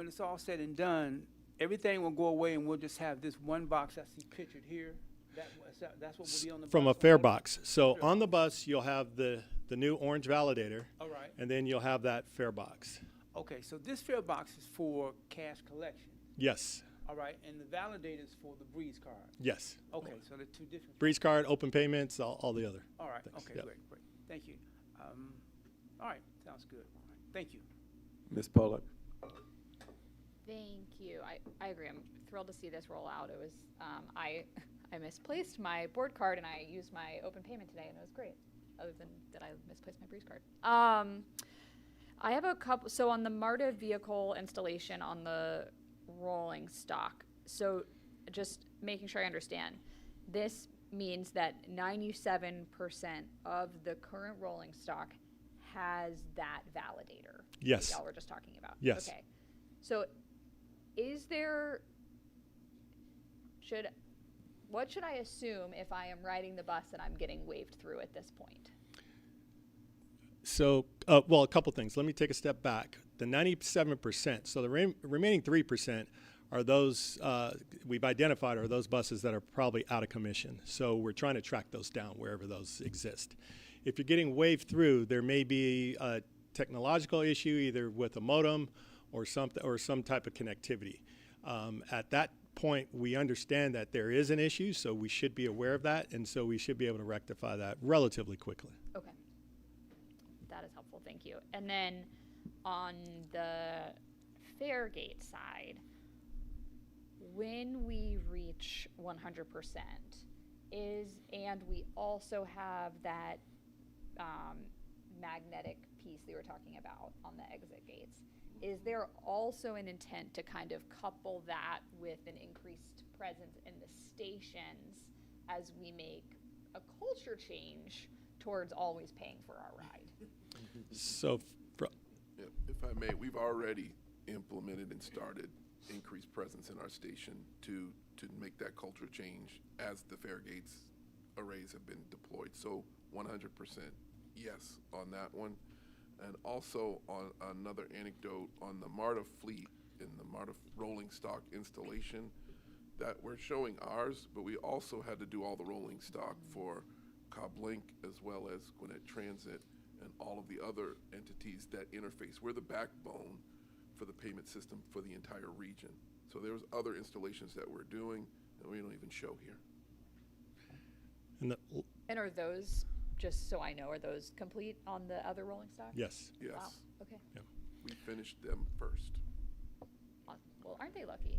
it's all said and done, everything will go away and we'll just have this one box I see pictured here? That's what will be on the From bus? a fare Okay. box. So Sure. on the bus, you'll have the new orange validator, All right, and then you'll have that fare box. okay, so this fare box is for cash collection, Yes, all right, and the validator is for the Breeze card? yes. Okay, so they're two different. Breeze card, open payments, all the other. All right, Thanks. okay, Yep. great, thank you. All right, sounds good, all right, thank you. Ms. Pollock. Thank you. I agree. I'm thrilled to see this roll out. It was, I misplaced my board card and I used my open payment today and it was great, other than that I misplaced my Breeze card. I have a couple, so on the MARTA vehicle installation on the rolling stock, so just making sure I understand, this means that 97% of the current rolling stock has that validator. Yes. That y'all were just talking about. Yes. Okay. So is there, what should I assume if I am riding the bus and I'm getting waved through at this point? So, well, a couple things. Let me take a step back. The 97%, so the remaining 3% are those we've identified are those buses that are probably out of commission. So we're trying to track those down wherever those exist. If you're getting waved through, there may be a technological issue either with a modem or some type of connectivity. At that point, we understand that there is an issue, so we should be aware of that, and so we should be able to rectify that relatively quickly. Okay. That is helpful, thank you. And then on the Fairgate side, when we reach 100% and we also have that magnetic piece that you were talking about on the exit gates, is there also an intent to kind of couple that with an increased presence in the stations as we make a culture change towards always paying for our ride? So, Yeah, if I may, we've already implemented and started increased presence in our station to make that culture change as the Fairgates arrays have been deployed. So 100% yes on that one. And also on another anecdote on the MARTA fleet and the MARTA rolling stock installation, that we're showing ours, but we also had to do all the rolling stock for Cobb Link as well as Gwinnett Transit and all of the other entities that interface. We're the backbone for the payment system for the entire region. So there's other installations that we're doing that we don't even show here. And are those, just so I know, are those complete on the other rolling stock? yes. Yes. Wow, okay. We finished them first. Well, aren't they lucky?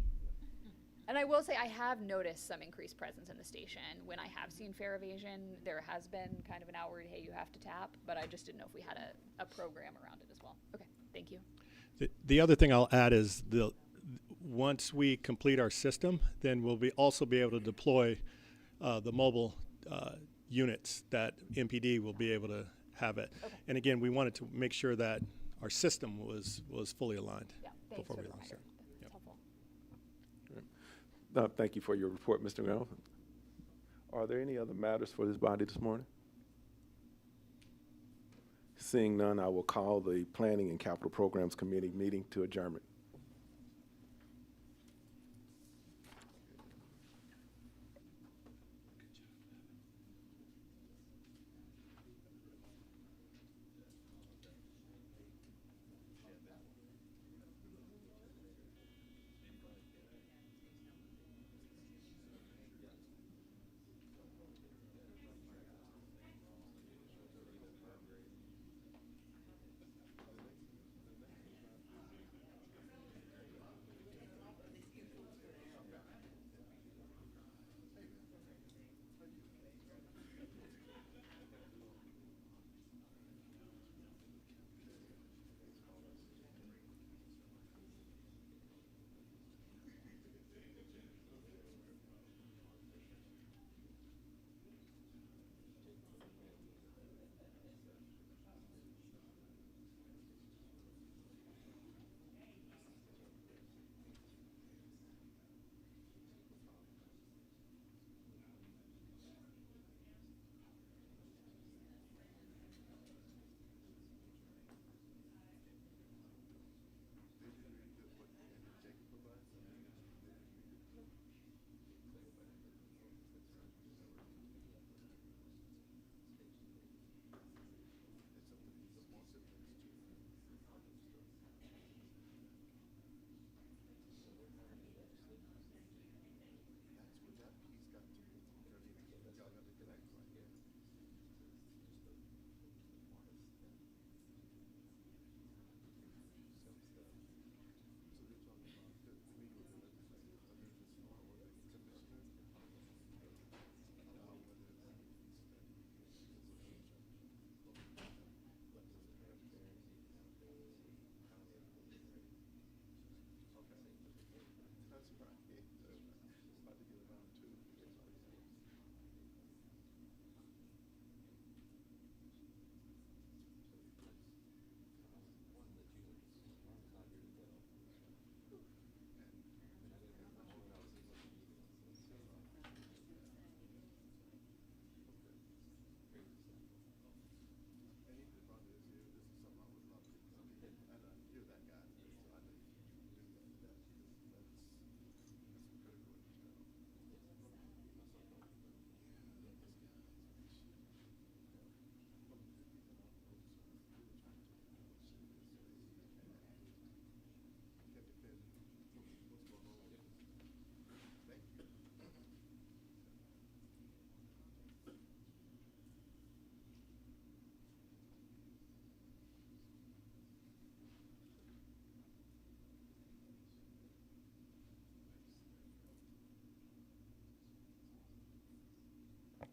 And I will say I have noticed some increased presence in the station. When I have seen fare evasion, there has been kind of an outward, hey, you have to tap, but I just didn't know if we had a program around it as well. Okay, thank you. The other thing I'll add is once we complete our system, then we'll also be able to deploy the mobile units that MPD will be able to have it. Okay. And again, we wanted to make sure that our system was fully aligned Yeah, thanks before for we the launched reminder. it. That's helpful. Thank you for your report, Mr. Melvin. Are there any other matters for this body this morning? Seeing none, I will call the Planning and Capital Programs Committee meeting to adjournment.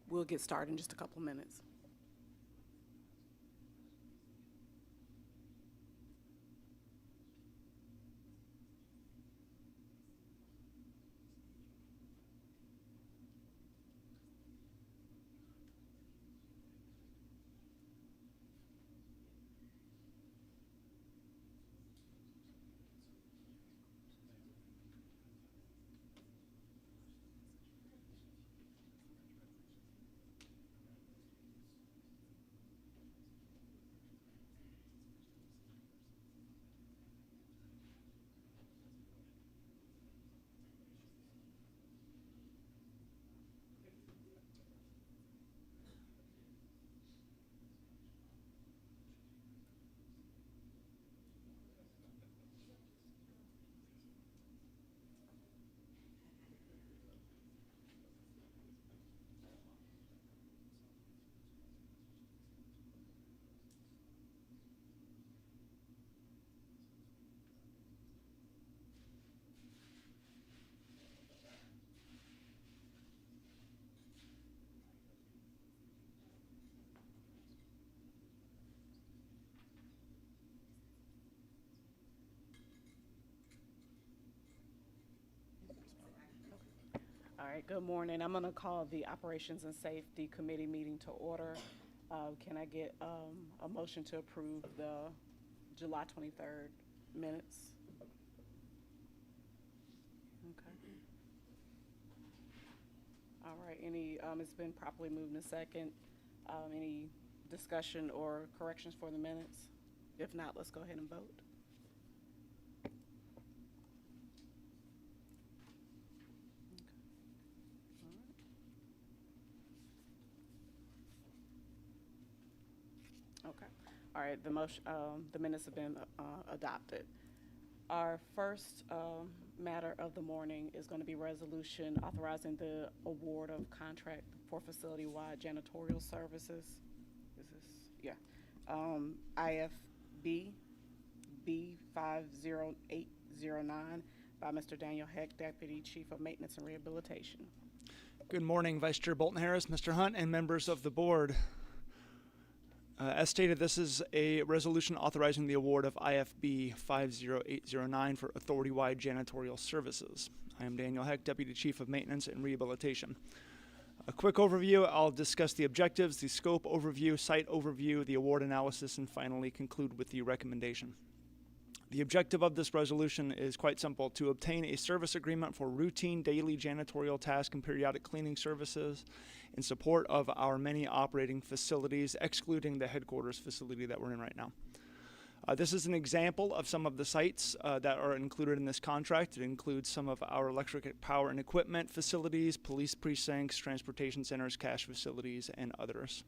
We'll get started in just a couple minutes. right, good morning. I'm gonna call the Operations and Safety Committee meeting to order. Can I get a motion to approve the July 23rd minutes? Okay. All right, it's been properly moved in second. Any discussion or corrections for the minutes? If not, let's go ahead and vote. Okay. All right, the minutes have been adopted. Our first matter of the morning is going to be resolution authorizing the award of contract for facility-wide janitorial services. Is this, yeah. IFB B50809 by Mr. Daniel Heck, Deputy Chief of Maintenance and Rehabilitation. Good morning, Vice Chair Bolton Harris, Mr. Hunt, and members of the board. As stated, this is a resolution authorizing the award of IFB 50809 for authority-wide janitorial services. I am Daniel Heck, Deputy Chief of Maintenance and Rehabilitation. A quick overview, I'll discuss the objectives, the scope overview, site overview, the award analysis, and finally conclude with the recommendation. The objective of this resolution is quite simple: to obtain a service agreement for routine daily janitorial tasks and periodic cleaning services in support of our many operating facilities, excluding the headquarters facility that we're in right now. This is an example of some of the sites that are included in this contract. It includes some of our electric power and equipment facilities, police precincts, transportation centers, cash facilities, and others.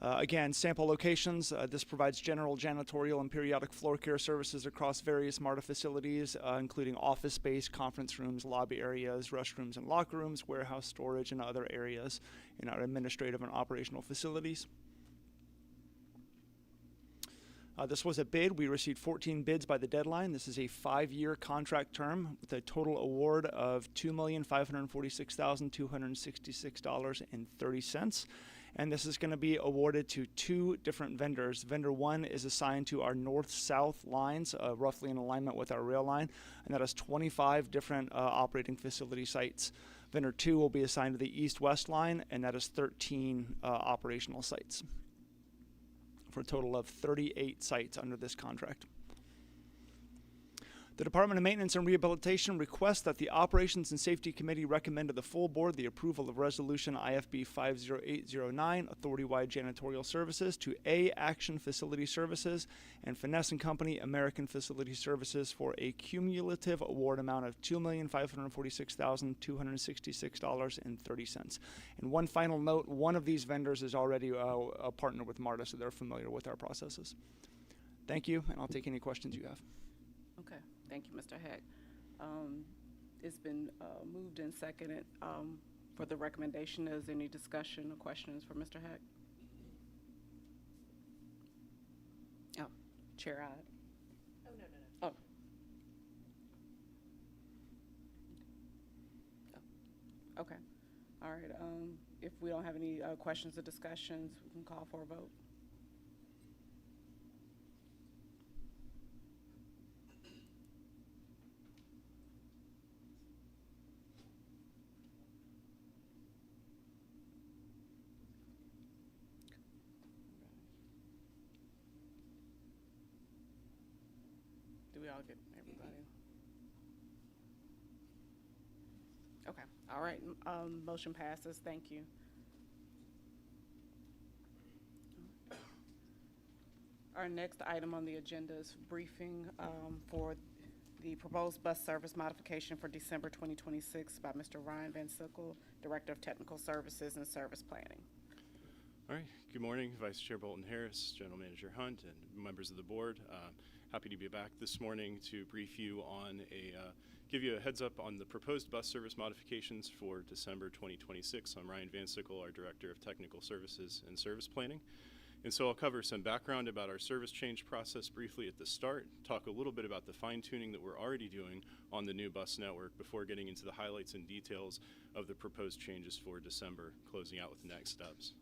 Again, sample locations. This provides general janitorial and periodic floor care services across various MARTA facilities, including office space, conference rooms, lobby areas, restrooms and locker rooms, warehouse storage, and other areas in our administrative and operational facilities. This was a bid. We received 14 bids by the deadline. This is a 5-year contract term with a total award of $2,546,266.30. And this is going to be awarded to 2 different vendors. Vendor 1 is assigned to our north-south lines, roughly in alignment with our rail line, and that has 25 different operating facility sites. Vendor 2 will be assigned to the east-west line, and that is 13 operational sites, for a total of 38 sites under this contract. The Department of Maintenance and Rehabilitation requests that the Operations and Safety Committee recommend to the full board the approval of Resolution IFB 50809, Authority-Wide Janitorial Services, to A. Action Facility Services and Finesse & Company American Facility Services for a cumulative award amount of $2,546,266.30. And one final note, one of these vendors is already a partner with MARTA, so they're familiar with our processes. Thank you, and I'll take any questions you have. Okay, thank you, Mr. Heck. It's been moved and seconded for the recommendation. Is there any discussion or questions for Mr. Heck? Oh, Chair Ide. Oh, no. Oh. Okay. All right. If we don't have any questions or discussions, we can call for a vote. Do we all get everybody? Okay, all right, motion passes, thank you. Our next item on the agenda is briefing for the proposed bus service modification for December 2026 by Mr. Ryan Van Sickle, Director of Technical Services and Service Planning. All right, good morning, Vice Chair Bolton Harris, General Manager Hunt, and members of the board. Happy to be back this morning to brief you on give you a heads up on the proposed bus service modifications for December 2026. I'm Ryan Van Sickle, our Director of Technical Services and Service Planning. And so I'll cover some background about our service change process briefly at the start, talk a little bit about the fine-tuning that we're already doing on the new bus network before getting into the highlights and details of the proposed changes for December, closing out with the next steps.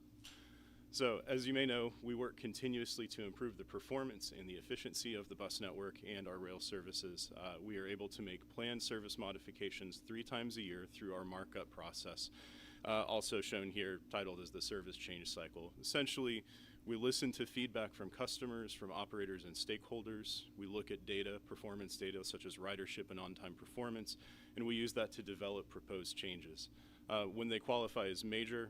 So, as you may know, we work continuously to improve the performance and the efficiency of the bus network and our rail services. We are able to make planned service modifications 3 times a year through our markup process, also shown here, titled as the service change cycle. Essentially, we listen to feedback from customers, from operators and stakeholders. We look at data, performance data such as ridership and on-time performance, and we use that to develop proposed changes. When they qualify as major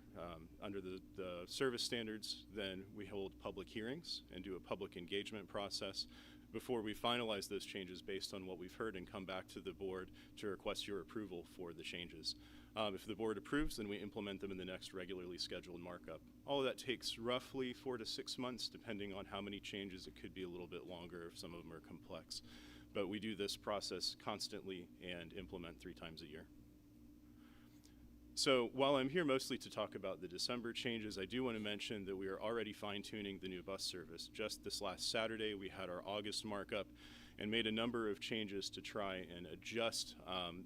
under the service standards, then we hold public hearings and do a public engagement process before we finalize those changes based on what we've heard and come back to the board to request your approval for the changes. If the board approves, then we implement them in the next regularly scheduled markup. All of that takes roughly 4 to 6 months, depending on how many changes. It could be a little bit longer if some of them are complex. But we do this process constantly and implement 3 times a year. So while I'm here mostly to talk about the December changes, I do want to mention that we are already fine-tuning the new bus service. Just this last Saturday, we had our August markup and made a number of changes to try and adjust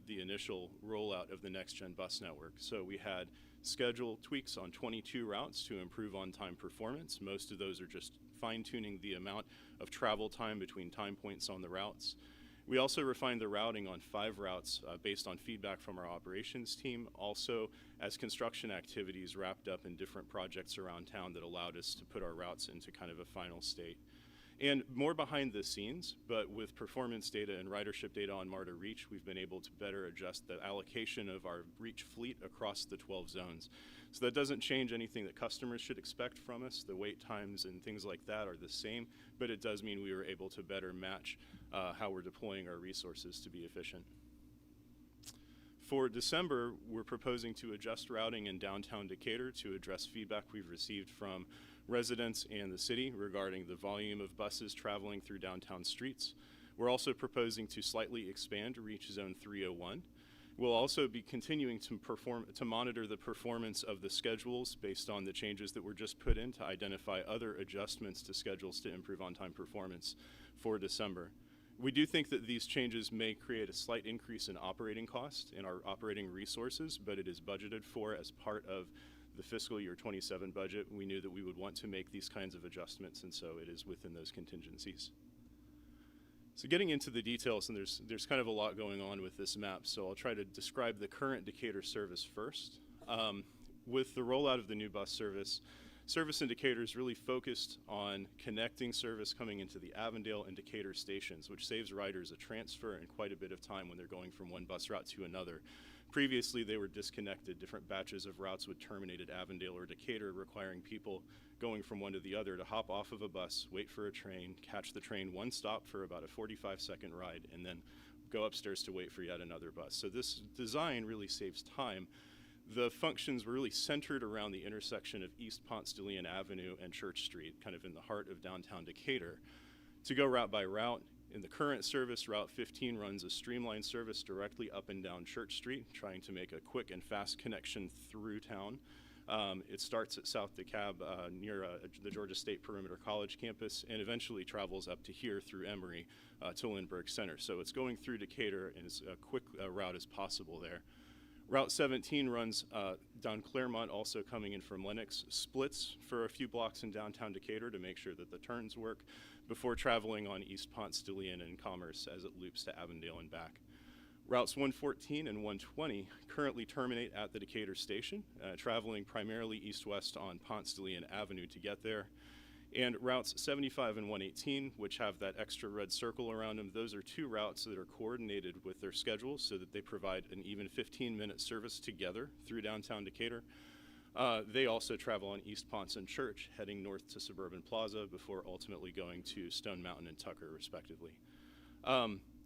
the initial rollout of the next-gen bus network. So we had schedule tweaks on 22 routes to improve on-time performance. Most of those are just fine-tuning the amount of travel time between time points on the routes. We also refined the routing on 5 routes based on feedback from our operations team, also as construction activities wrapped up in different projects around town that allowed us to put our routes into kind of a final state. And more behind the scenes, but with performance data and ridership data on MARTA Reach, we've been able to better adjust the allocation of our Reach fleet across the 12 zones. So that doesn't change anything that customers should expect from us. The wait times and things like that are the same, but it does mean we were able to better match how we're deploying our resources to be efficient. For December, we're proposing to adjust routing in downtown Decatur to address feedback we've received from residents and the city regarding the volume of buses traveling through downtown streets. We're also proposing to slightly expand Reach Zone 301. We'll also be continuing to monitor the performance of the schedules based on the changes that were just put in to identify other adjustments to schedules to improve on-time performance for December. We do think that these changes may create a slight increase in operating cost in our operating resources, but it is budgeted for as part of the fiscal year 27 budget. We knew that we would want to make these kinds of adjustments, and so it is within those contingencies. So getting into the details, and there's kind of a lot going on with this map, so I'll try to describe the current Decatur service first. With the rollout of the new bus service in Decatur is really focused on connecting service coming into the Avondale and Decatur stations, which saves riders a transfer and quite a bit of time when they're going from one bus route to another. Previously, they were disconnected. Different batches of routes would terminate at Avondale or Decatur, requiring people going from one to the other to hop off of a bus, wait for a train, catch the train one stop for about a 45-second ride, and then go upstairs to wait for yet another bus. So this design really saves time. The functions were really centered around the intersection of East Ponce de Leon Avenue and Church Street, kind of in the heart of downtown Decatur. To go route by route, in the current service, Route 15 runs a streamlined service directly up and down Church Street, trying to make a quick and fast connection through town. It starts at South DeKalb near the Georgia State Perimeter College campus and eventually travels up to here through Emory to Lindbergh Center. So it's going through Decatur and as quick a route as possible there. Route 17 runs down Claremont, also coming in from Lenox, splits for a few blocks in downtown Decatur to make sure that the turns work before traveling on East Ponce de Leon and Commerce as it loops to Avondale and back. Routes 114 and 120 currently terminate at the Decatur station, traveling primarily east-west on Ponce de Leon Avenue to get there. And routes 75 and 118, which have that extra red circle around them, those are 2 routes that are coordinated with their schedules so that they provide an even 15-minute service together through downtown Decatur. They also travel on East Ponce and Church, heading north to Suburban Plaza before ultimately going to Stone Mountain and Tucker, respectively.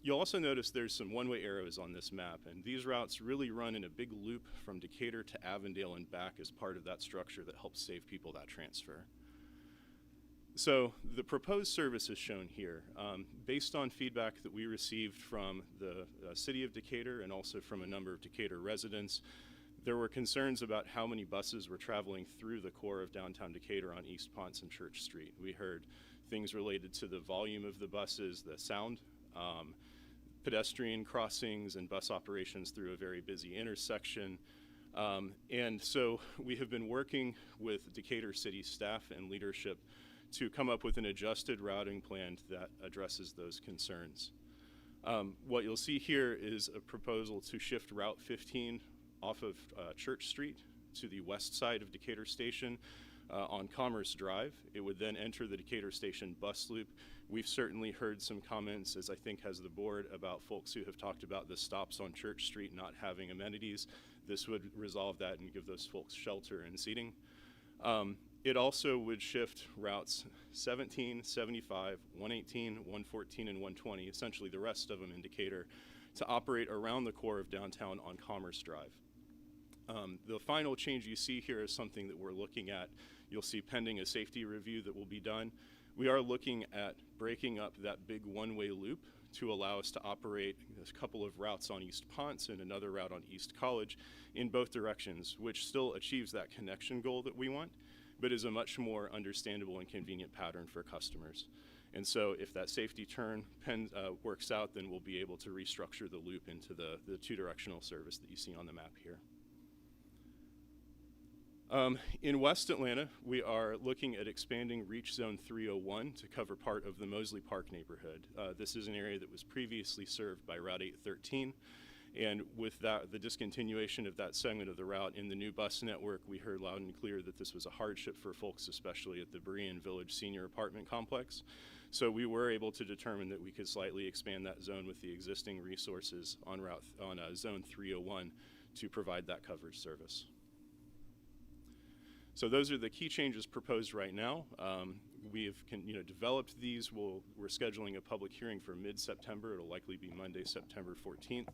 You'll also notice there's some one-way arrows on this map, and these routes really run in a big loop from Decatur to Avondale and back as part of that structure that helps save people that transfer. So the proposed service is shown here. Based on feedback that we received from the city of Decatur and also from a number of Decatur residents, there were concerns about how many buses were traveling through the core of downtown Decatur on East Ponce and Church Street. We heard things related to the volume of the buses, the sound, pedestrian crossings and bus operations through a very busy intersection, And so we have been working with Decatur City staff and leadership to come up with an adjusted routing plan that addresses those concerns. What you'll see here is a proposal to shift Route 15 off of Church Street to the west side of Decatur Station on Commerce Drive. It would then enter the Decatur Station bus loop. We've certainly heard some comments, as I think has the board, about folks who have talked about the stops on Church Street not having amenities. This would resolve that and give those folks shelter and seating. It also would shift routes 17, 75, 118, 114, and 120, essentially the rest of them in Decatur, to operate around the core of downtown on Commerce Drive. The final change you see here is something that we're looking at. You'll see pending a safety review that will be done. We are looking at breaking up that big one-way loop to allow us to operate a couple of routes on East Ponce and another route on East College in both directions, which still achieves that connection goal that we want, but is a much more understandable and convenient pattern for customers. And so if that safety turn works out, then we'll be able to restructure the loop into the two-directional service that you see on the map here. In West Atlanta, we are looking at expanding Reach Zone 301 to cover part of the Mosley Park neighborhood. This is an area that was previously served by Route 813, and with that, the discontinuation of that segment of the route in the new bus network, we heard loud and clear that this was a hardship for folks, especially at the Berean Village Senior Apartment Complex. So we were able to determine that we could slightly expand that zone with the existing resources on Zone 301 to provide that coverage service. So those are the key changes proposed right now. We have developed these. We're scheduling a public hearing for mid-September. It'll likely be Monday, September 14th.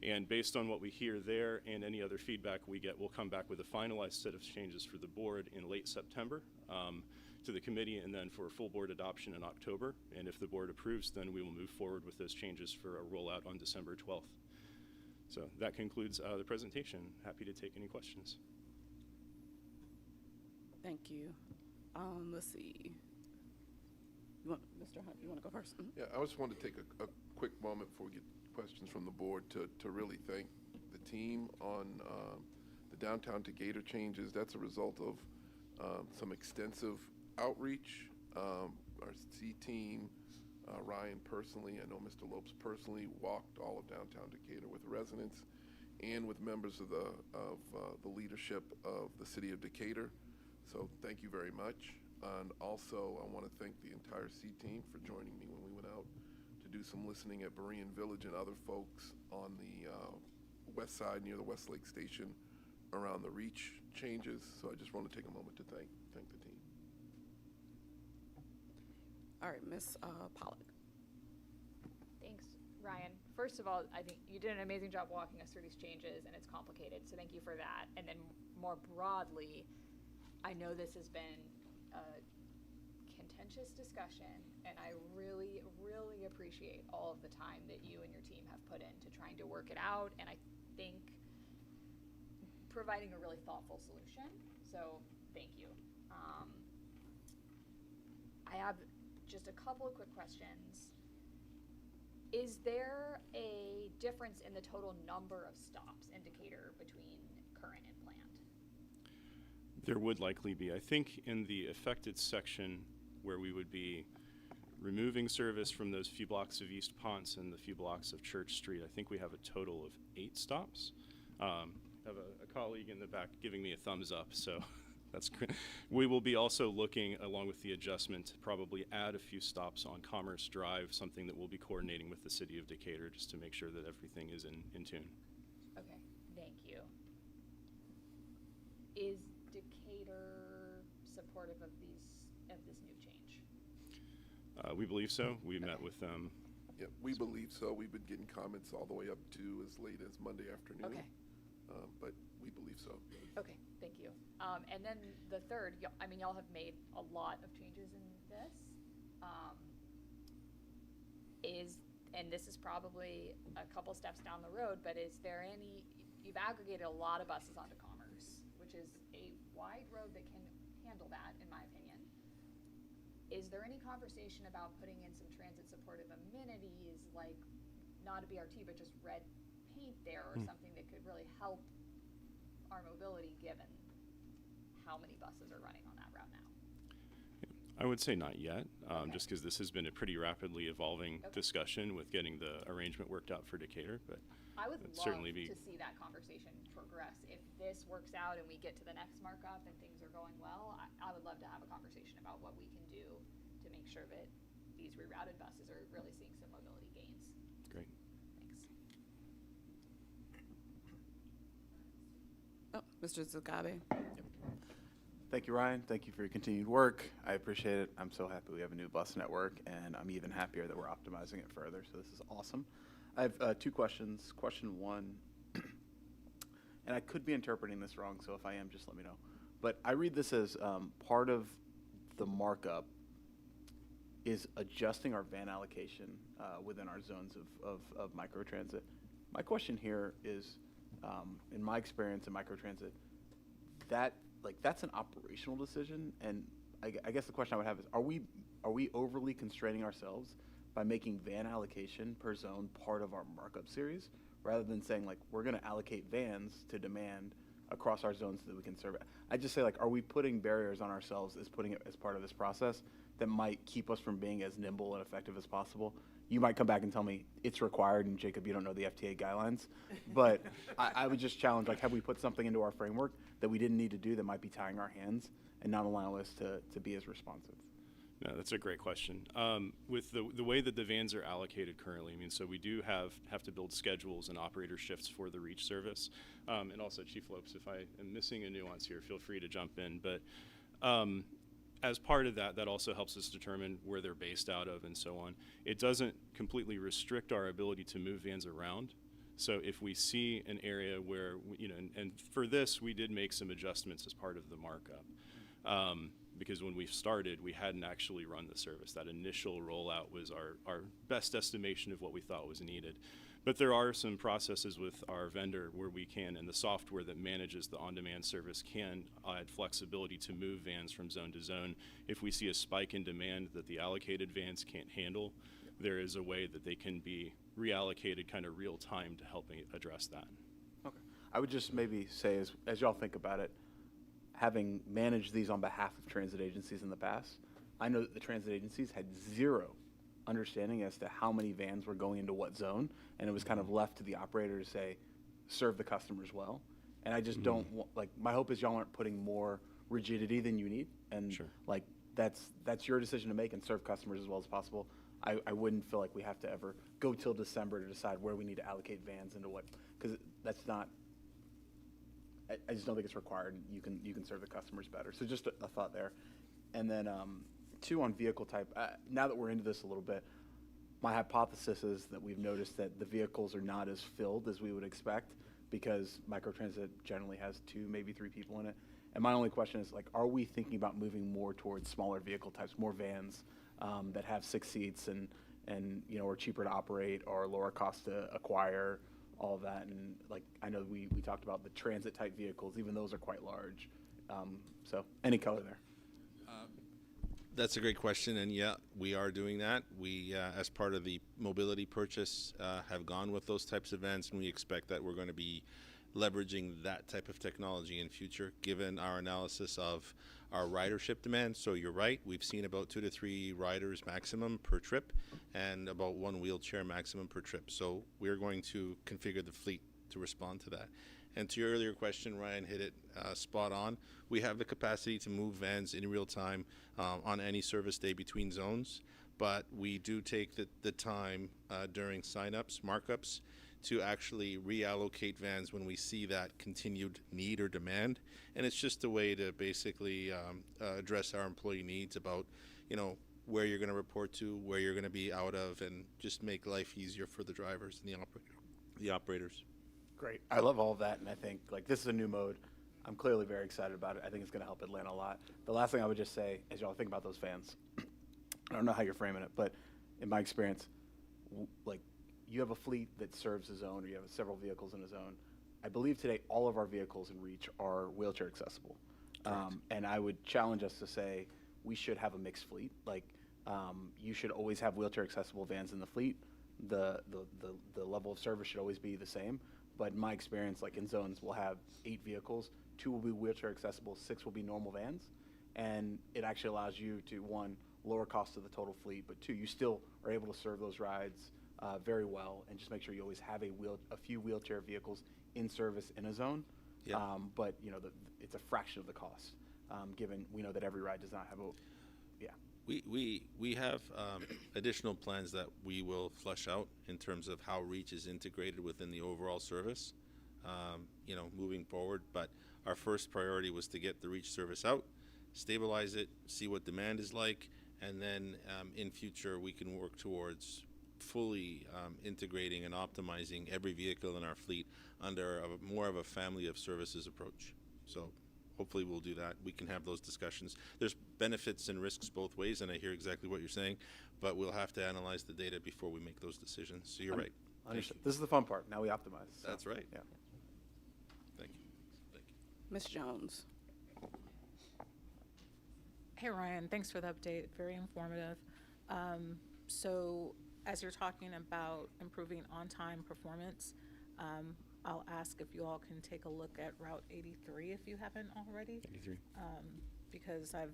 And based on what we hear there and any other feedback we get, we'll come back with a finalized set of changes for the board in late September to the committee, and then for full board adoption in October. And if the board approves, then we will move forward with those changes for a rollout on December 12th. So that concludes the presentation. Happy to take any questions. Thank you. Let's see. Mr. Hunt, you want to go first? Yeah, I just wanted to take a quick moment before we get questions from the board to really thank the team on the downtown Decatur changes. That's a result of some extensive outreach. Our C team, Ryan personally, I know Mr. Lopes personally, walked all of downtown Decatur with residents and with members of the leadership of the city of Decatur. So thank you very much. And also, I want to thank the entire C team for joining me when we went out to do some listening at Berean Village and other folks on the west side near the Westlake Station around the reach changes. So I just want to take a moment to thank the team. All right, Ms. Pollock. Thanks, Ryan. First of all, I think you did an amazing job walking us through these changes, and it's complicated, so thank you for that. And then more broadly, I know this has been a contentious discussion, and I really, really appreciate all of the time that you and your team have put into trying to work it out, and I think providing a really thoughtful solution. So thank you. I have just a couple of quick questions. Is there a difference in the total number of stops in Decatur between current and planned? There would likely be. I think in the affected section where we would be removing service from those few blocks of East Ponce and the few blocks of Church Street, I think we have a total of 8 stops. I have a colleague in the back giving me a thumbs up, so that's great. We will be also looking, along with the adjustment, to probably add a few stops on Commerce Drive, something that we'll be coordinating with the city of Decatur just to make sure that everything is in tune. Okay, thank you. Is Decatur supportive of this new change? We believe so. We met with them. Yeah, we believe so. We've been getting comments all the way up to as late as Monday afternoon. Okay. But we believe so. Okay, thank you. And then the third, y'all have made a lot of changes in this. And this is probably a couple steps down the road, but is there you've aggregated a lot of buses onto Commerce, which is a wide road that can handle that, in my opinion. Is there any conversation about putting in some transit supportive amenities, like not a BRT, but just red paint there or something that could really help car mobility given how many buses are running on that route now? I would say not yet, Okay. just because this has been a pretty rapidly evolving Okay. discussion with getting the arrangement worked out for Decatur, but I would it'd love certainly be. to see that conversation progress. If this works out and we get to the next markup and things are going well, I would love to have a conversation about what we can do to make sure that these rerouted buses are really seeing some mobility gains. Great. Thanks. Oh, Mr. Zugabe. Thank you, Ryan. Thank you for your continued work. I appreciate it. I'm so happy we have a new bus network, and I'm even happier that we're optimizing it further. So this is awesome. I have two questions. Question one, and I could be interpreting this wrong, so if I am, just let me know. But I read this as part of the markup is adjusting our van allocation within our zones of microtransit. My question here is, in my experience in microtransit, that's an operational decision, and I guess the question I would have is, are we overly constraining ourselves by making van allocation per zone part of our markup series, rather than saying like we're going to allocate vans to demand across our zones so that we can serve it? I just say, like, are we putting barriers on ourselves as putting it as part of this process that might keep us from being as nimble and effective as possible? You might come back and tell me it's required, and Jacob, you don't know the FTA guidelines, but I would just challenge, like, have we put something into our framework that we didn't need to do that might be tying our hands and not allowing us to be as responsive? No, that's a great question. With the way that the vans are allocated currently, I mean, so we do have to build schedules and operator shifts for the reach service. And also, Chief Lopes, if I am missing a nuance here, feel free to jump in. But as part of that, that also helps us determine where they're based out of and so on. It doesn't completely restrict our ability to move vans around. So if we see an area where, and for this, we did make some adjustments as part of the markup. Because when we started, we hadn't actually run the service. That initial rollout was our best estimation of what we thought was needed. But there are some processes with our vendor where we can, and the software that manages the on-demand service can add flexibility to move vans from zone to zone. If we see a spike in demand that the allocated vans can't handle, there is a way that they can be reallocated kind of real time to help address that. Okay. I would just maybe say, as y'all think about it, having managed these on behalf of transit agencies in the past, I know that the transit agencies had zero understanding as to how many vans were going into what zone, and it was kind of left to the operator to say, serve the customers well. And I just don't want, like, my hope is y'all aren't putting more rigidity than you need, and Sure. like that's your decision to make and serve customers as well as possible. I wouldn't feel like we have to ever go till December to decide where we need to allocate vans into what, because that's not, I just don't think it's required. You can serve the customers better. So just a thought there. And then two, on vehicle type. Now that we're into this a little bit, my hypothesis is that we've noticed that the vehicles are not as filled as we would expect, because microtransit generally has 2, maybe 3 people in it. And my only question is, like, are we thinking about moving more towards smaller vehicle types, more vans that have 6 seats and are cheaper to operate or lower cost to acquire, all of that? And like, I know we talked about the transit type vehicles, even those are quite large. So any color there? That's a great question, and yeah, we are doing that. We, as part of the mobility purchase, have gone with those types of vans, and we expect that we're going to be leveraging that type of technology in future, given our analysis of our ridership demand. So you're right, we've seen about 2 to 3 riders maximum per trip, and about 1 wheelchair maximum per trip. So we're going to configure the fleet to respond to that. And to your earlier question, Ryan hit it spot on. We have the capacity to move vans in real time on any service day between zones, but we do take the time during signups, markups, to actually reallocate vans when we see that continued need or demand. And it's just a way to basically address our employee needs about, where you're going to report to, where you're going to be out of, and just make life easier for the drivers and the operators. Great. I love all of that, and I think, like, this is a new mode. I'm clearly very excited about it. I think it's going to help Atlanta a lot. The last thing I would just say, as y'all think about those fans, I don't know how you're framing it, but in my experience, like, you have a fleet that serves a zone, or you have several vehicles in a zone. I believe today all of our vehicles in Reach are wheelchair accessible. And I would challenge us to say we should have a mixed fleet. Like, you should always have wheelchair accessible vans in the fleet. The level of service should always be the same. but in my experience, like in zones, we'll have 8 vehicles, 2 will be wheelchair accessible, 6 will be normal vans. And it actually allows you to, 1, lower cost of the total fleet, but 2, you still are able to serve those rides very well, and just make sure you always have a few wheelchair vehicles in service in a zone. Yeah. But you know, it's a fraction of the cost, given we know that every ride does not have a, yeah. We have additional plans that we will flesh out in terms of how Reach is integrated within the overall service, you know, moving forward. But our first priority was to get the Reach service out, stabilize it, see what demand is like, and then in future we can work towards fully integrating and optimizing every vehicle in our fleet under more of a family of services approach. So hopefully we'll do that. We can have those discussions. There's benefits and risks both ways, and I hear exactly what you're saying, but we'll have to analyze the data before we make those decisions. So you're right. Understood. This is the fun part. Now we optimize. So, That's right. Yeah. Thank you. Thank you. Ms. Jones. Hey Ryan, thanks for the update, very informative. So as you're talking about improving on-time performance, I'll ask if you all can take a look at Route 83 if you haven't already. 83. Because I've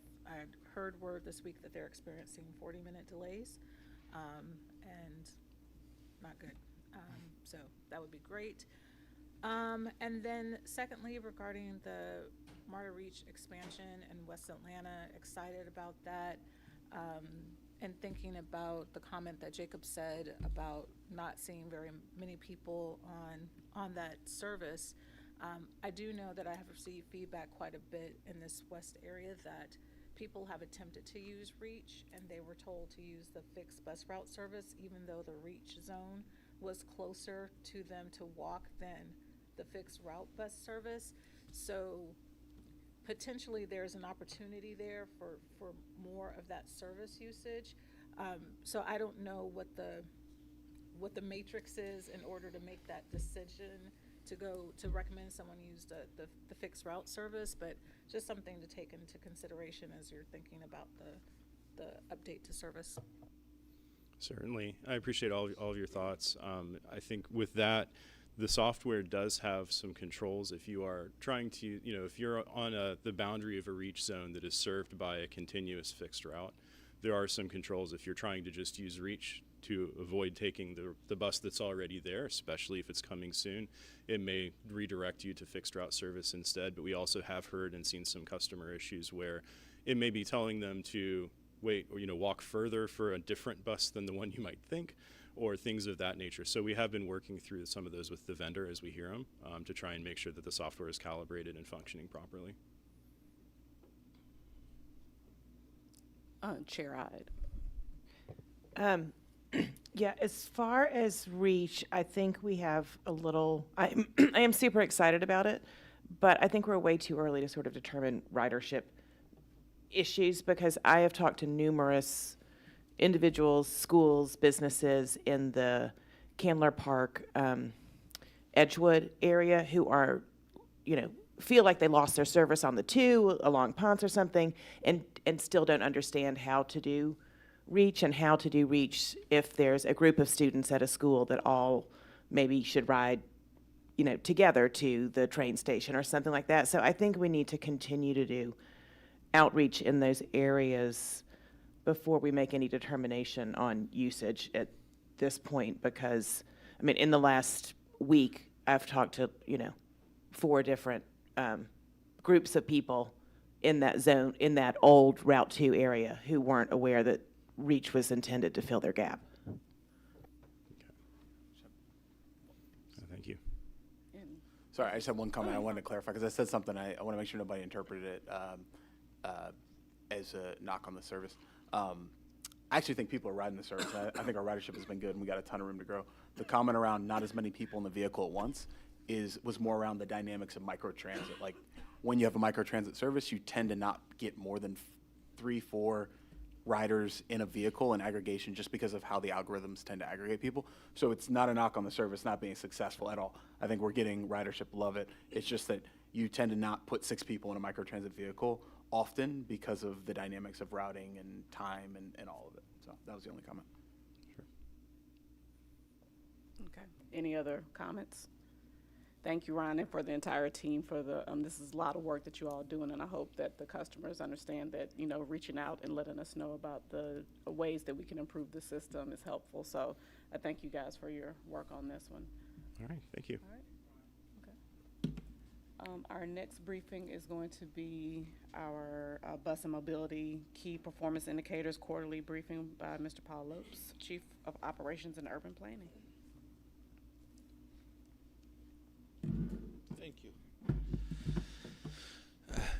heard word this week that they're experiencing 40-minute delays, and not good. So that would be great. And then secondly, regarding the MARTA Reach expansion in West Atlanta, excited about that. And thinking about the comment that Jacob said about not seeing very many people on that service, I do know that I have received feedback quite a bit in this west area that people have attempted to use Reach and they were told to use the fixed bus route service, even though the Reach zone was closer to them to walk than the fixed route bus service. So potentially there's an opportunity there for more of that service usage. So I don't know what the matrix is in order to make that decision to recommend someone use the fixed route service, but just something to take into consideration as you're thinking about the update to service. Certainly. I appreciate all of your thoughts. I think with that, the software does have some controls. If you are trying to, if you're on the boundary of a reach zone that is served by a continuous fixed route, there are some controls. If you're trying to just use reach to avoid taking the bus that's already there, especially if it's coming soon, it may redirect you to fixed route service instead. But we also have heard and seen some customer issues where it may be telling them to wait or walk further for a different bus than the one you might think, or things of that nature. So we have been working through some of those with the vendor as we hear them to try and make sure that the software is calibrated and functioning properly. Chair Hyde. Yeah, as far as reach, I think we have a little, I am super excited about it, but I think we're way too early to sort of determine ridership issues, because I have talked to numerous individuals, schools, businesses in the Candler Park, Edgewood area who are, feel like they lost their service on the 2 along Ponce or something, and still don't understand how to do reach and how to do reach if there's a group of students at a school that all maybe should ride, together to the train station or something like that. So I think we need to continue to do outreach in those areas before we make any determination on usage at this point, because, in the last week, I've talked to, 4 different groups of people in that zone, in that old Route 2 area, who weren't aware that reach was intended to fill their gap. Thank you. Sorry, I just have one comment I wanted to clarify, because I said something, I want to make sure nobody interpreted it as a knock on the service. I actually think people are riding the service. I think our ridership has been good, and we got a ton of room to grow. The comment around not as many people in the vehicle at once was more around the dynamics of microtransit. Like, when you have a microtransit service, you tend to not get more than 3-4 riders in a vehicle in aggregation, just because of how the algorithms tend to aggregate people. So it's not a knock on the service not being successful at all. I think we're getting ridership, love it. It's just that you tend to not put 6 people in a microtransit vehicle often because of the dynamics of routing and time and all of it. So that was the only comment. Okay. Any other comments? thank you, Ryan, and for the entire team for the, this is a lot of work that you all are doing, and I hope that the customers understand that, you know, reaching out and letting us know about the ways that we can improve the system is helpful. So I thank you guys for your work on this one. All right, thank you. All right. Our next briefing is going to be our Bus and Mobility Key Performance Indicators Quarterly Briefing by Mr. Paul Lopes, Chief of Operations and Urban Planning. Thank you.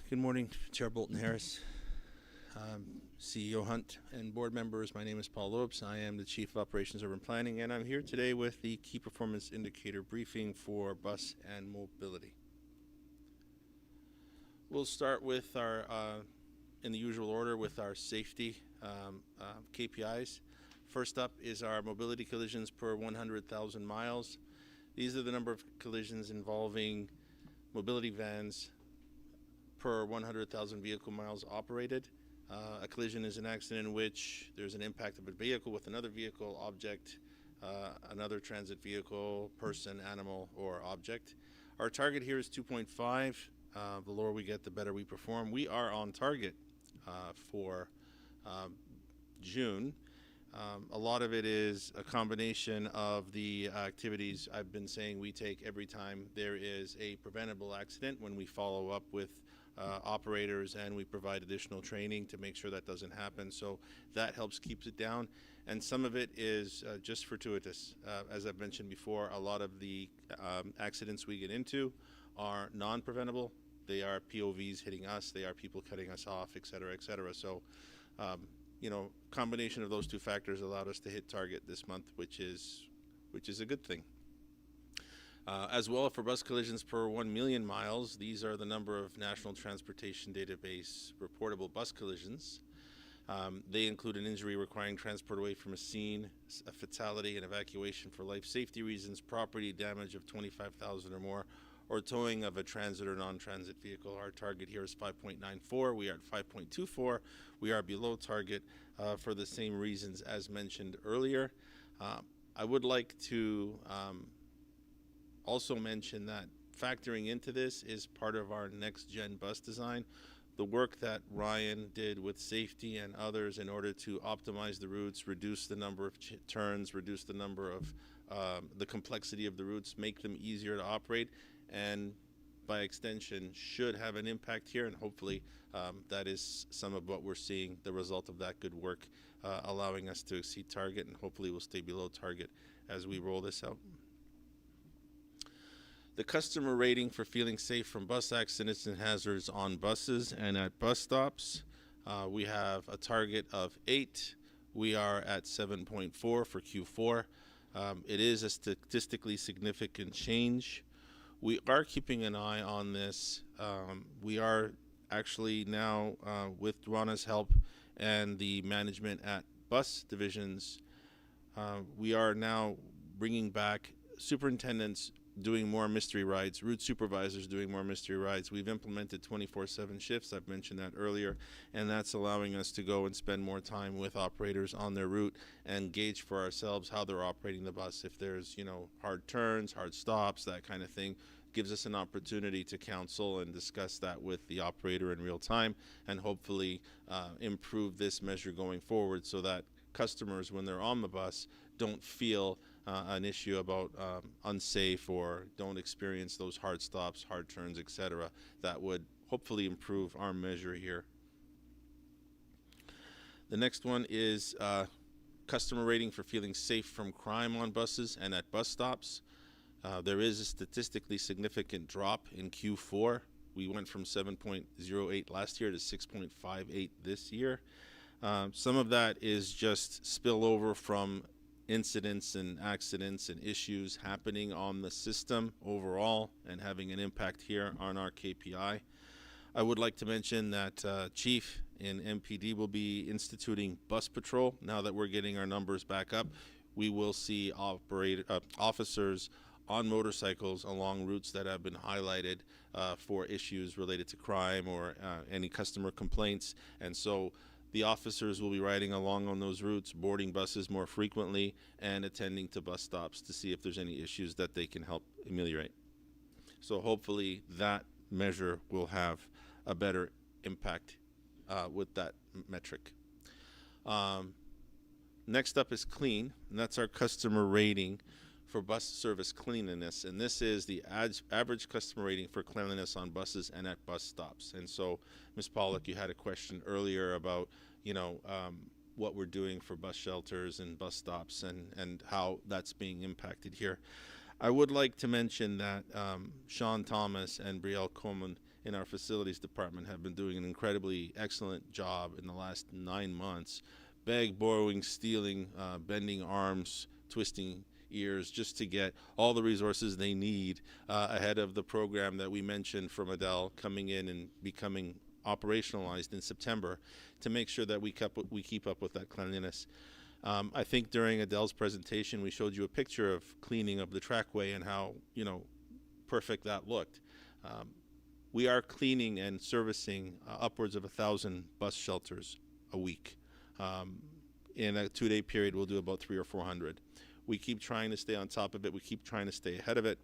Good morning, Chair Bolton Harris, CEO Hunt, and board members. My name is Paul Lopes. I am the Chief of Operations Urban Planning, and I'm here today with the Key Performance Indicator Briefing for Bus and Mobility. We'll start with our, in the usual order, with our safety KPIs. First up is our mobility collisions per 100,000 miles. These are the number of collisions involving mobility vans per 100,000 vehicle miles operated. A collision is an accident in which there's an impact of a vehicle with another vehicle, object, another transit vehicle, person, animal, or object. Our target here is 2.5. The lower we get, the better we perform. We are on target for June. A lot of it is a combination of the activities I've been saying we take every time there is a preventable accident, when we follow up with operators and we provide additional training to make sure that doesn't happen. So that helps keeps it down. And some of it is just fortuitous. As I've mentioned before, a lot of the accidents we get into are non-preventable. They are POVs hitting us, they are people cutting us off, et cetera, et cetera. So, you know, combination of those two factors allowed us to hit target this month, which is a good thing. As well, for bus collisions per 1 million miles, these are the number of National Transportation Database reportable bus collisions. They include an injury requiring transport away from a scene, a fatality, and evacuation for life safety reasons, property damage of $25,000 or more, or towing of a transit or non-transit vehicle. Our target here is 5.94. We are at 5.24. We are below target for the same reasons as mentioned earlier. I would like to also mention that factoring into this is part of our next-gen bus design. The work that Ryan did with safety and others in order to optimize the routes, reduce the number of turns, reduce the number of the complexity of the routes, make them easier to operate, and by extension should have an impact here, and hopefully that is some of what we're seeing, the result of that good work, allowing us to exceed target, and hopefully we'll stay below target as we roll this out. The customer rating for feeling safe from bus accidents and hazards on buses and at bus stops, we have a target of 8. We are at 7.4 for Q4. It is a statistically significant change. We are keeping an eye on this. We are actually now, with Rana's help and the management at bus divisions, we are now bringing back superintendents doing more mystery rides, route supervisors doing more mystery rides. We've implemented 24/7 shifts, I've mentioned that earlier, and that's allowing us to go and spend more time with operators on their route and gauge for ourselves how they're operating the bus. If there's, you know, hard turns, hard stops, that kind of thing, gives us an opportunity to counsel and discuss that with the operator in real time, and hopefully improve this measure going forward so that customers, when they're on the bus, don't feel an issue about unsafe, or don't experience those hard stops, hard turns, etc. That would hopefully improve our measure here. The next one is customer rating for feeling safe from crime on buses and at bus stops. There is a statistically significant drop in Q4. We went from 7.08 last year to 6.58 this year. Some of that is just spillover from incidents and accidents and issues happening on the system overall and having an impact here on our KPI. I would like to mention that Chief in MPD will be instituting bus patrol. Now that we're getting our numbers back up, we will see officers on motorcycles along routes that have been highlighted for issues related to crime or any customer complaints. And so the officers will be riding along on those routes, boarding buses more frequently, and attending to bus stops to see if there's any issues that they can help ameliorate. So hopefully that measure will have a better impact with that metric. Next up is clean, and that's our customer rating for bus service cleanliness. And this is the average customer rating for cleanliness on buses and at bus stops. And so, Ms. Pollock, you had a question earlier about, what we're doing for bus shelters and bus stops and how that's being impacted here. I would like to mention that Sean Thomas and Brielle Coleman in our facilities department have been doing an incredibly excellent job in the last 9 months, borrowing, stealing, bending arms, twisting ears, just to get all the resources they need ahead of the program that we mentioned from Adele coming in and becoming operationalized in September, to make sure that we keep up with that cleanliness. I think during Adele's presentation, we showed you a picture of cleaning of the trackway and how, perfect that looked. We are cleaning and servicing upwards of 1,000 bus shelters a week. In a 2-day period, we'll do about 300 or 400. We keep trying to stay on top of it. We keep trying to stay ahead of it.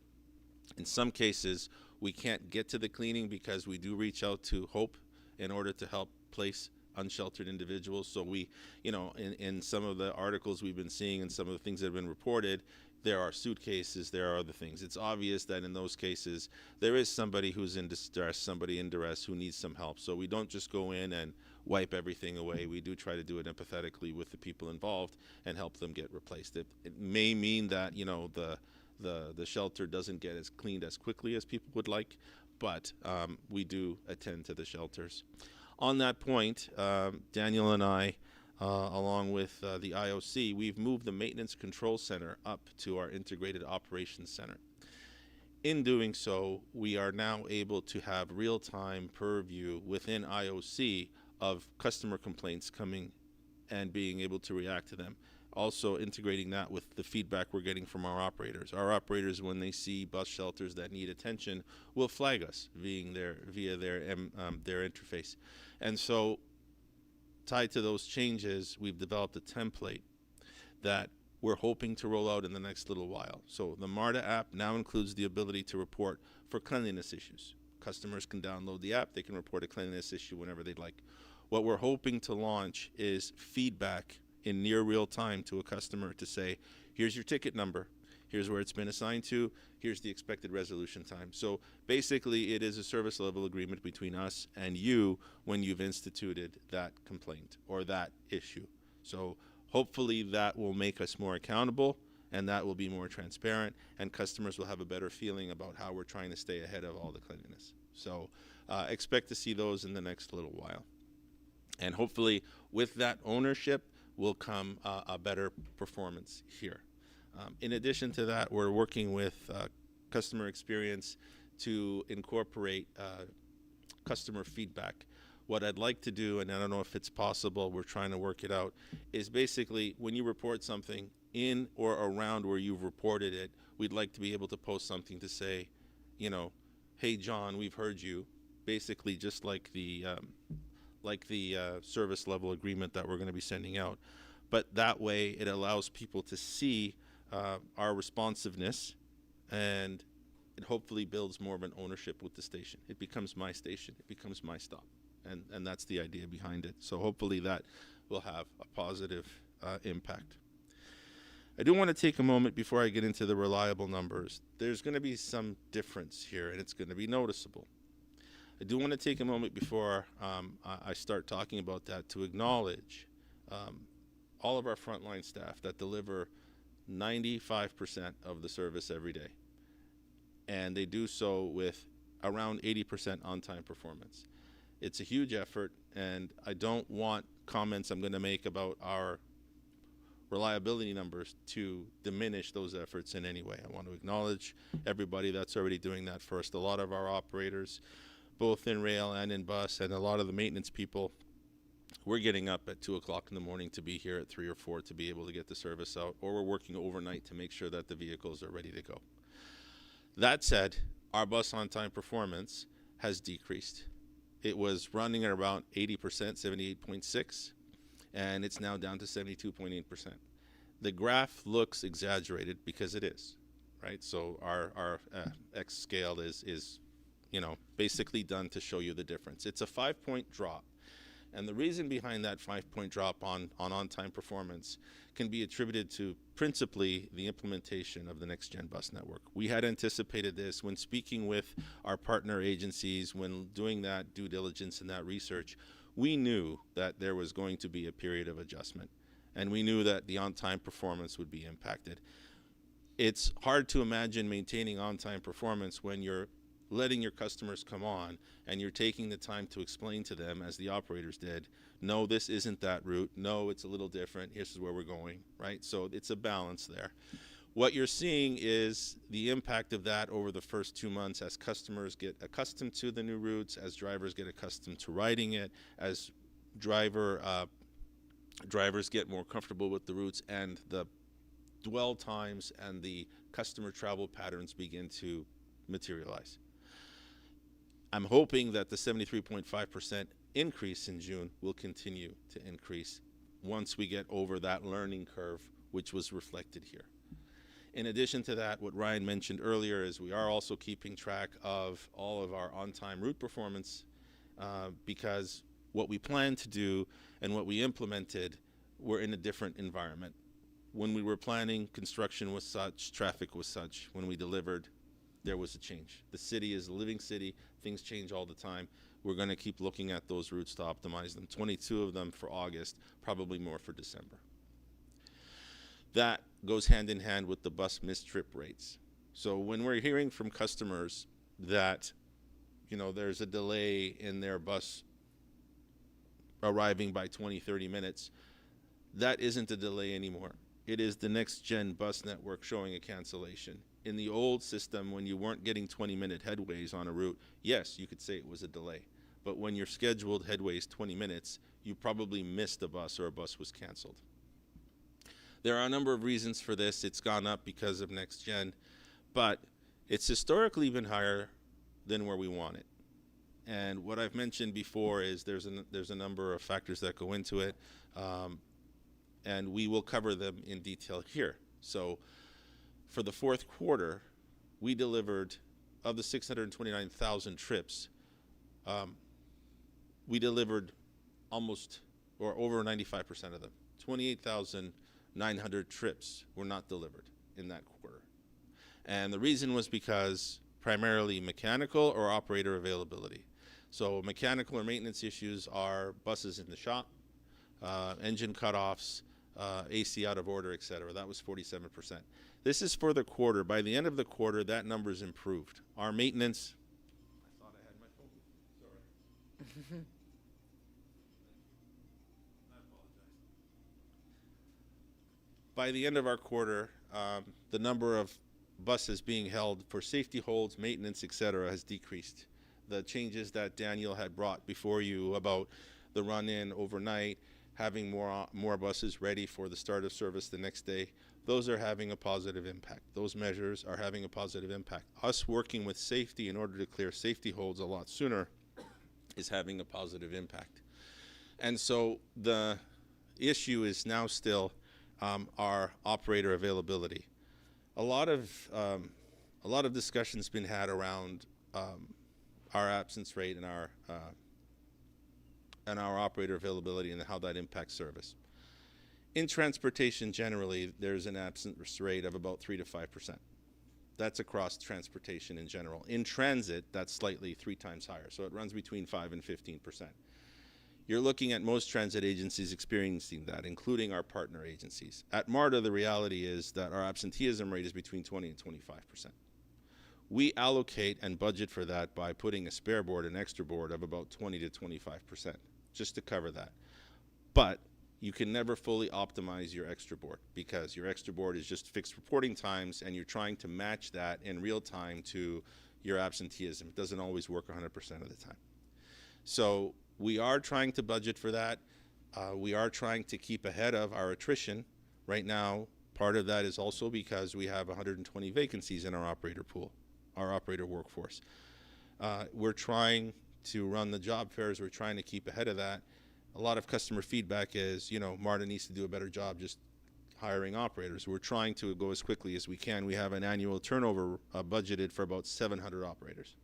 In some cases, we can't get to the cleaning because we do reach out to Hope in order to help place unsheltered individuals. So we, in some of the articles we've been seeing and some of the things that have been reported, there are suitcases, there are other things. It's obvious that in those cases, there is somebody who's in distress, somebody in duress who needs some help. So we don't just go in and wipe everything away. We do try to do it empathetically with the people involved and help them get replaced. It may mean that, the shelter doesn't get as cleaned as quickly as people would like, but we do attend to the shelters. On that point, Daniel and I, along with the IOC, we've moved the Maintenance Control Center up to our Integrated Operations Center. In doing so, we are now able to have real-time purview within IOC of customer complaints coming and being able to react to them. Also integrating that with the feedback we're getting from our operators. Our operators, when they see bus shelters that need attention, will flag us via their interface. And so, tied to those changes, we've developed a template that we're hoping to roll out in the next little while. So the MARTA app now includes the ability to report for cleanliness issues. Customers can download the app, they can report a cleanliness issue whenever they'd like. What we're hoping to launch is feedback in near real time to a customer to say, here's your ticket number, here's where it's been assigned to, here's the expected resolution time. So basically it is a service level agreement between us and you when you've instituted that complaint or that issue. So hopefully that will make us more accountable, and that will be more transparent, and customers will have a better feeling about how we're trying to stay ahead of all the cleanliness. So expect to see those in the next little while. And hopefully with that ownership will come a better performance here. In addition to that, we're working with customer experience to incorporate customer feedback. What I'd like to do, and I don't know if it's possible, we're trying to work it out, is basically when you report something in or around where you've reported it, we'd like to be able to post something to say, hey John, we've heard you, basically just like the service level agreement that we're going to be sending out. But that way it allows people to see our responsiveness, and it hopefully builds more of an ownership with the station. It becomes my station, it becomes my stop, and that's the idea behind it. So hopefully that will have a positive impact. I do want to take a moment before I get into the reliable numbers. There's going to be some difference here, and it's going to be noticeable. I do want to take a moment before I start talking about that to acknowledge all of our frontline staff that deliver 95% of the service every day. And they do so with around 80% on-time performance. It's a huge effort, and I don't want comments I'm going to make about our reliability numbers to diminish those efforts in any way. I want to acknowledge everybody that's already doing that first. A lot of our operators, both in rail and in bus, and a lot of the maintenance people, we're getting up at 2 o'clock in the morning to be here at 3 or 4 to be able to get the service out, or we're working overnight to make sure that the vehicles are ready to go. That said, our bus on-time performance has decreased. It was running at around 80%, 78.6, and it's now down to 72.8%. The graph looks exaggerated because it is. right? So our X scale is basically done to show you the difference. It's a 5-point drop. And the reason behind that 5-point drop on-time performance can be attributed to principally the implementation of the next-gen bus network. We had anticipated this when speaking with our partner agencies, when doing that due diligence and that research. We knew that there was going to be a period of adjustment, and we knew that the on-time performance would be impacted. It's hard to imagine maintaining on-time performance when you're letting your customers come on and you're taking the time to explain to them, as the operators did, no, this isn't that route, no, it's a little different, here's where we're going, right? So it's a balance there. What you're seeing is the impact of that over the first 2 months as customers get accustomed to the new routes, as drivers get accustomed to riding it, as drivers get more comfortable with the routes, and the dwell times and the customer travel patterns begin to materialize. I'm hoping that the 73.5% increase in June will continue to increase once we get over that learning curve, which was reflected here. In addition to that, what Ryan mentioned earlier is we are also keeping track of all of our on-time route performance because what we planned to do and what we implemented were in a different environment. When we were planning, construction was such, traffic was such. When we delivered, there was a change. The city is a living city. Things change all the time. We're going to keep looking at those routes to optimize them. 22 of them for August, probably more for December. That goes hand in hand with the bus mistrip rates. So when we're hearing from customers that, there's a delay in their bus arriving by 20, 30 minutes, that isn't a delay anymore. It is the next gen bus network showing a cancellation. In the old system, when you weren't getting 20-minute headways on a route, yes, you could say it was a delay. But when your scheduled headways 20 minutes, you probably missed a bus or a bus was canceled. There are a number of reasons for this. It's gone up because of next gen, but it's historically been higher than where we want it. And what I've mentioned before is there's a number of factors that go into it, and we will cover them in detail here. So for the fourth quarter, we delivered, of the 629,000 trips, we delivered almost or over 95% of them. 28,900 trips were not delivered in that quarter. And the reason was because primarily mechanical or operator availability. So mechanical or maintenance issues are buses in the shop, engine cutoffs, AC out of order, etc. That was 47%. This is for the quarter. By the end of the quarter, that number's improved. Our maintenance, I thought I had my phone. Sorry. I apologize. By the end of our quarter, the number of buses being held for safety holds, maintenance, etc. has decreased. The changes that Daniel had brought before you about the run-in overnight, having more buses ready for the start of service the next day, those are having a positive impact. Those measures are having a positive impact. Us working with safety in order to clear safety holds a lot sooner is having a positive impact. And so the issue is now still our operator availability. A lot of discussion's been had around our absence rate and our operator availability and how that impacts service. In transportation generally, there's an absence rate of about 3 to 5%. That's across transportation in general. In transit, that's slightly 3 times higher, so it runs between 5 and 15%. You're looking at most transit agencies experiencing that, including our partner agencies. At MARTA, the reality is that our absenteeism rate is between 20 and 25%. We allocate and budget for that by putting a spare board, an extra board of about 20 to 25%, just to cover that. But you can never fully optimize your extra board because your extra board is just fixed reporting times and you're trying to match that in real time to your absenteeism. It doesn't always work 100% of the time. So we are trying to budget for that. We are trying to keep ahead of our attrition. Right now, part of that is also because we have 120 vacancies in our operator pool, our operator workforce. We're trying to run the job fairs. We're trying to keep ahead of that. A lot of customer feedback is, MARTA needs to do a better job just hiring operators. We're trying to go as quickly as we can. We have an annual turnover budgeted for about 700 operators.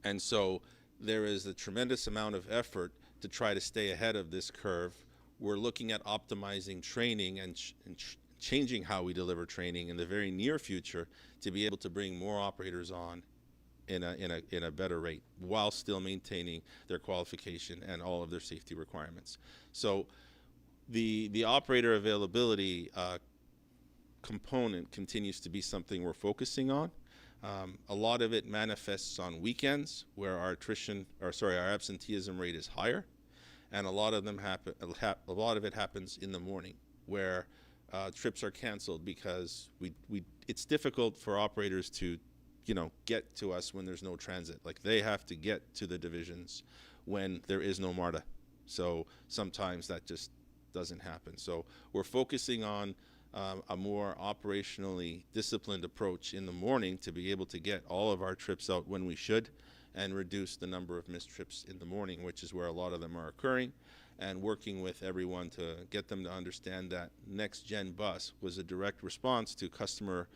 And so there is a tremendous amount of effort to try to stay ahead of this curve. We're looking at optimizing training and changing how we deliver training in the very near future to be able to bring more operators on in a better rate while still maintaining their qualification and all of their safety requirements. So the operator availability component continues to be something we're focusing on. A lot of it manifests on weekends where our absenteeism rate is higher, and a lot of it happens in the morning where trips are canceled because it's difficult for operators to get to us when there's no transit. Like, they have to get to the divisions when there is no MARTA. So sometimes that just doesn't happen. So we're focusing on a more operationally disciplined approach in the morning to be able to get all of our trips out when we should and reduce the number of missed trips in the morning, which is where a lot of them are occurring, and working with everyone to get them to understand that Next Gen Bus was a direct response to customer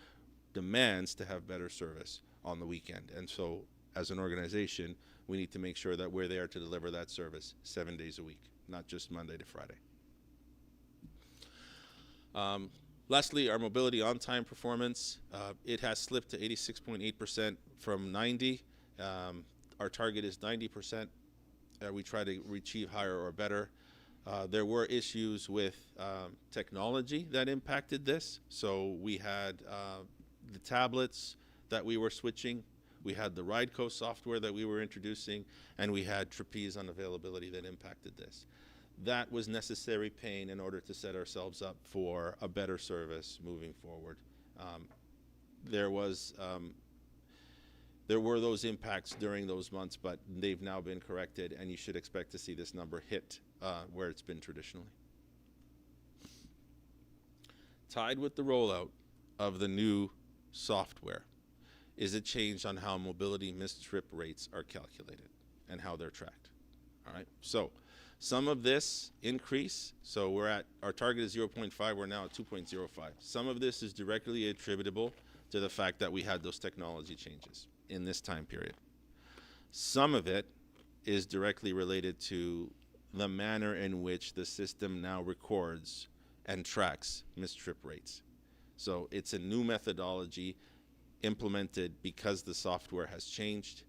demands to have better service on the weekend. And so as an organization, we need to make sure that we're there to deliver that service 7 days a week, not just Monday to Friday. Lastly, our mobility on-time performance, it has slipped to 86.8% from 90. Our target is 90%. We try to achieve higher or better. There were issues with technology that impacted this. So we had the tablets that we were switching, we had the RideCo software that we were introducing, and we had Trapeze unavailability that impacted this. That was necessary pain in order to set ourselves up for a better service moving forward. There were those impacts during those months, but they've now been corrected, and you should expect to see this number hit where it's been traditionally. Tied with the rollout of the new software is a change on how mobility missed trip rates are calculated and how they're tracked. All right, so some of this increase, so our target is 0.5, we're now at 2.05. Some of this is directly attributable to the fact that we had those technology changes in this time period. Some of it is directly related to the manner in which the system now records and tracks missed trip rates. So it's a new methodology implemented because the software has changed.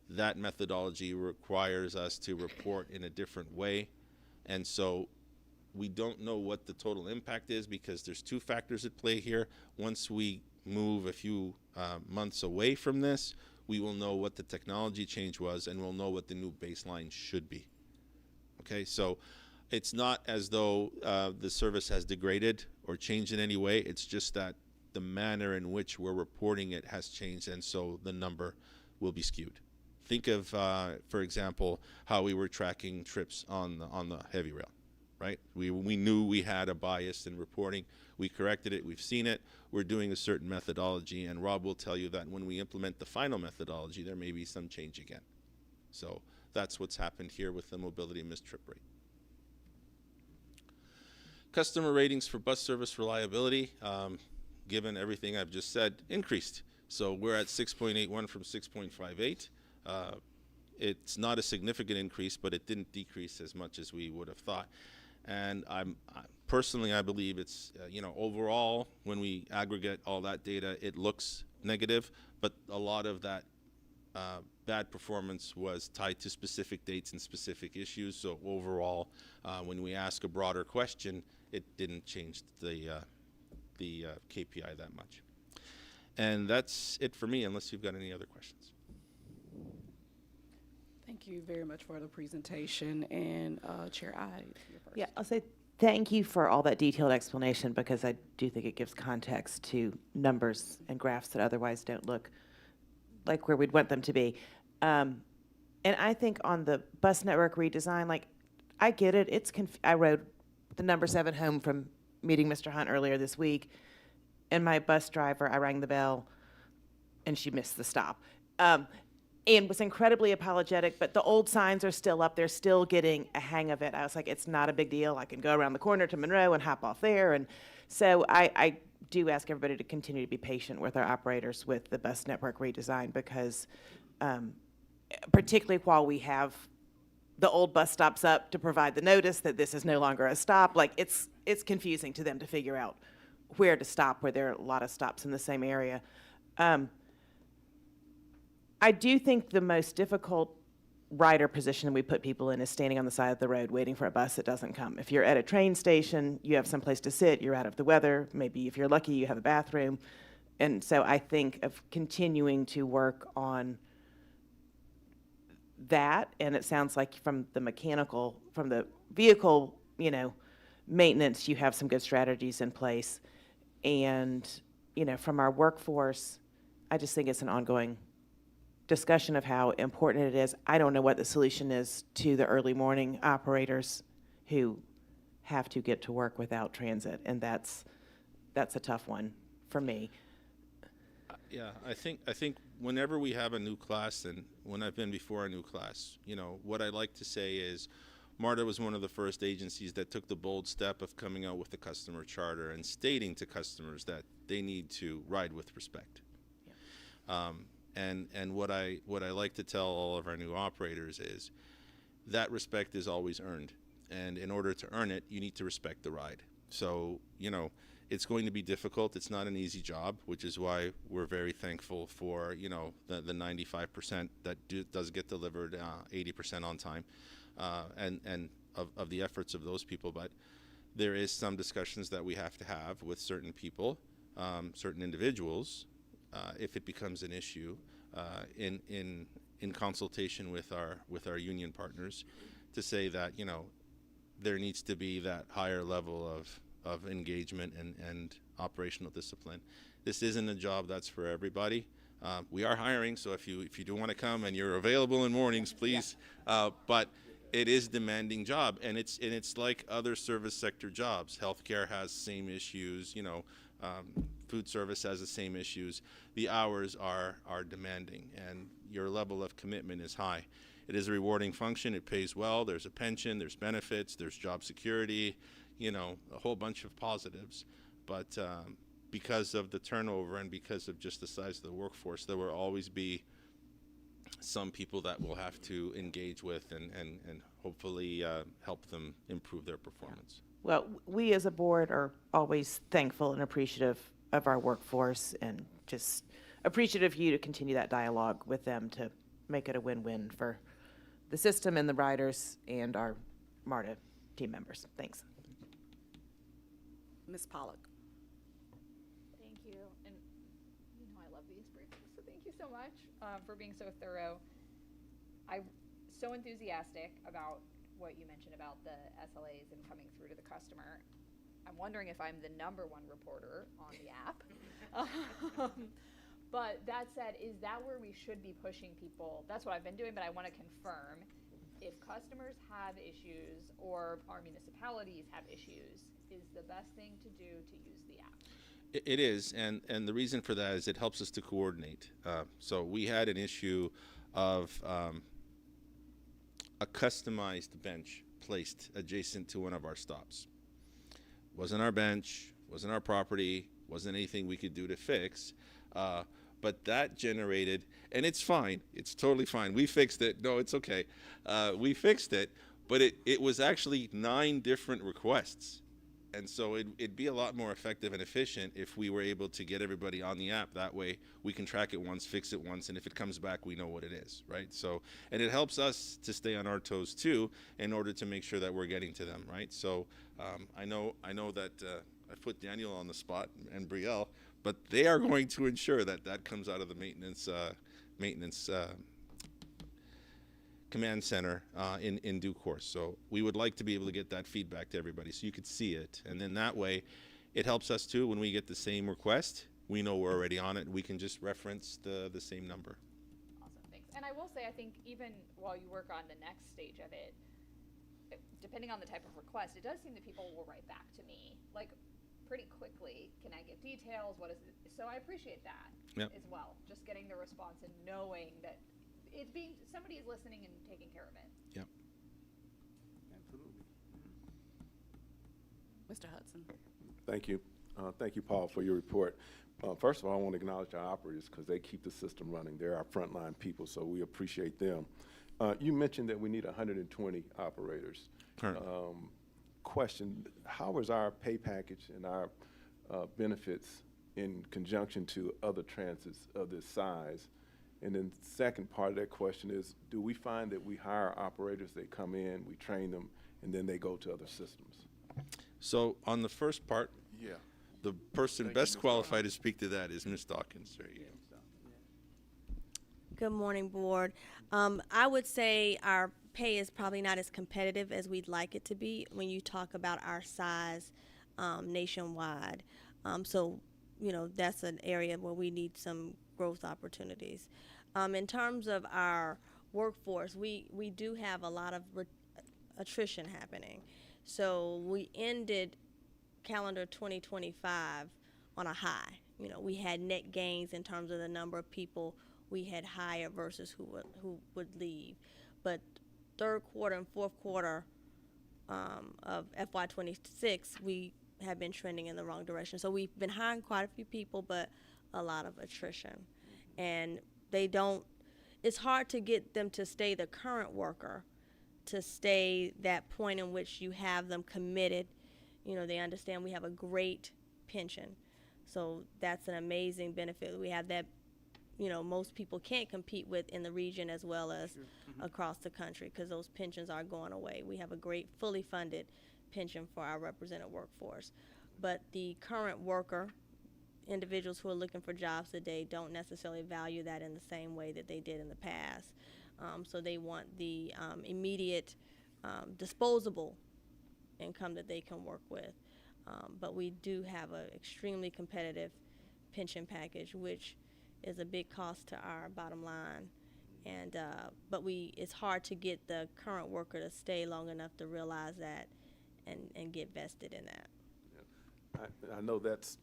That methodology requires us to report in a different way. And so we don't know what the total impact is because there's two factors at play here. Once we move a few months away from this, we will know what the technology change was and we'll know what the new baseline should be. Okay, so it's not as though the service has degraded or changed in any way. It's just that the manner in which we're reporting it has changed, and so the number will be skewed. Think of, for example, how we were tracking trips on the heavy rail, right? We knew we had a bias in reporting. We corrected it. We've seen it. We're doing a certain methodology, and Rob will tell you that when we implement the final methodology, there may be some change again. So that's what's happened here with the mobility missed trip rate. Customer ratings for bus service reliability, given everything I've just said, increased. So we're at 6.81 from 6.58. It's not a significant increase, but it didn't decrease as much as we would have thought. And personally, I believe it's, overall, when we aggregate all that data, it looks negative, but a lot of that bad performance was tied to specific dates and specific issues. So overall, when we ask a broader question, it didn't change the KPI that much. And that's it for me, unless you've got any other questions. Thank you very much for the presentation. And Chair Ide, you're first. Yeah, I'll say thank you for all that detailed explanation because I do think it gives context to numbers and graphs that otherwise don't look like where we'd want them to be. And I think on the bus network redesign, like, I get it. I rode the number 7 home from meeting Mr. Hunt earlier this week, and my bus driver, I rang the bell, and she missed the stop. and was incredibly apologetic, but the old signs are still up. They're still getting a hang of it. I was like, it's not a big deal. I can go around the corner to Monroe and hop off there. And so I do ask everybody to continue to be patient with our operators with the bus network redesign, because particularly while we have the old bus stops up to provide the notice that this is no longer a stop, like it's confusing to them to figure out where to stop, where there are a lot of stops in the same area. I do think the most difficult rider position that we put people in is standing on the side of the road waiting for a bus that doesn't come. If you're at a train station, you have some place to sit, you're out of the weather, maybe if you're lucky you have a bathroom. And so I think of continuing to work on that, and it sounds like from the vehicle, maintenance, you have some good strategies in place. And, from our workforce, I just think it's an ongoing discussion of how important it is. I don't know what the solution is to the early morning operators who have to get to work without transit, and that's a tough one for me. Yeah, I think whenever we have a new class, and when I've been before a new class, what I like to say is MARTA was one of the first agencies that took the bold step of coming out with the customer charter and stating to customers that they need to ride with respect. Yeah. And what I like to tell all of our new operators is that respect is always earned. And in order to earn it, you need to respect the ride. So, it's going to be difficult. It's not an easy job, which is why we're very thankful for, the 95% that does get delivered 80% on time, and of the efforts of those people. But there is some discussions that we have to have with certain people, certain individuals, if it becomes an issue, in consultation with our union partners, to say that there needs to be that higher level of engagement and operational discipline. This isn't a job that's for everybody. We are hiring, so if you do want to come and you're available in mornings, please. But it is a demanding job, and it's like other service sector jobs. Healthcare has same issues. Food service has the same issues. The hours are demanding, and your level of commitment is high. It is a rewarding function. It pays well. There's a pension. There's benefits. There's job security. A whole bunch of positives. But because of the turnover and because of just the size of the workforce, there will always be some people that we'll have to engage with and hopefully help them improve their performance. Well, we as a board are always thankful and appreciative of our workforce, and just appreciative of you to continue that dialogue with them to make it a win-win for the system and the riders and our MARTA team members. Thanks. Ms. Pollock. Thank you, and I love these briefings, so thank you so much for being so thorough. I'm so enthusiastic about what you mentioned about the SLAs and coming through to the customer. I'm wondering if I'm the #1 reporter on the app. But that said, is that where we should be pushing people? That's what I've been doing, but I want to confirm, if customers have issues or our municipalities have issues, is the best thing to do to use the app? It is, and the reason for that is it helps us to coordinate. So we had an issue of a customized bench placed adjacent to one of our stops. Wasn't our bench, wasn't our property, wasn't anything we could do to fix, but that generated, and it's fine, it's totally fine. We fixed it. No, it's okay. We fixed it, but it was actually 9 different requests. And so it'd be a lot more effective and efficient if we were able to get everybody on the app. That way we can track it once, fix it once, and if it comes back, we know what it is, right? So, and it helps us to stay on our toes too, in order to make sure that we're getting to them, right? So I know that I put Daniel on the spot and Brielle, but they are going to ensure that that comes out of the maintenance command center in due course. So we would like to be able to get that feedback to everybody so you could see it. And then that way it helps us too when we get the same request, we know we're already on it. We can just reference the same number. Awesome, thanks. And I will say, I think even while you work on the next stage of it, depending on the type of request, it does seem that people will write back to me like pretty quickly. Can I get details? What is it? So I appreciate that as well. Just getting the response and knowing that somebody is listening and taking care of it. Yep. Absolutely. Mr. Hudson. Thank you. Thank you, Paul, for your report. First of all, I want to acknowledge our operators because they keep the system running. They're our frontline people, so we appreciate them. You mentioned that we need 120 operators. Currently. Question, how is our pay package and our benefits in conjunction to other transits of this size? And then second part of that question is, do we find that we hire operators, they come in, we train them, and then they go to other systems? So on the first part, Yeah. the person Thank you, best Mr. qualified to speak to that is Ms. Dawkins. There you go. Good morning, board. I would say our pay is probably not as competitive as we'd like it to be when you talk about our size nationwide. So, you know, that's an area where we need some growth opportunities. In terms of our workforce, we do have a lot of attrition happening. So we ended calendar 2025 on a high. You know, we had net gains in terms of the number of people we had hired versus who would leave. But third quarter and fourth quarter of FY26, we have been trending in the wrong direction. So we've been hiring quite a few people, but a lot of attrition. And it's hard to get them to stay the current worker, to stay that point in which you have them committed. You know, they understand we have a great pension. So that's an amazing benefit. We have that, you know, most people can't compete with in the region as well as across the country because those pensions are going away. We have a great fully funded pension for our represented workforce. But the current worker, individuals who are looking for jobs today, don't necessarily value that in the same way that they did in the past. So they want the immediate disposable income that they can work with. But we do have an extremely competitive pension package, which is a big cost to our bottom line. And but it's hard to get the current worker to stay long enough to realize that and get vested in that. Yeah. I know that's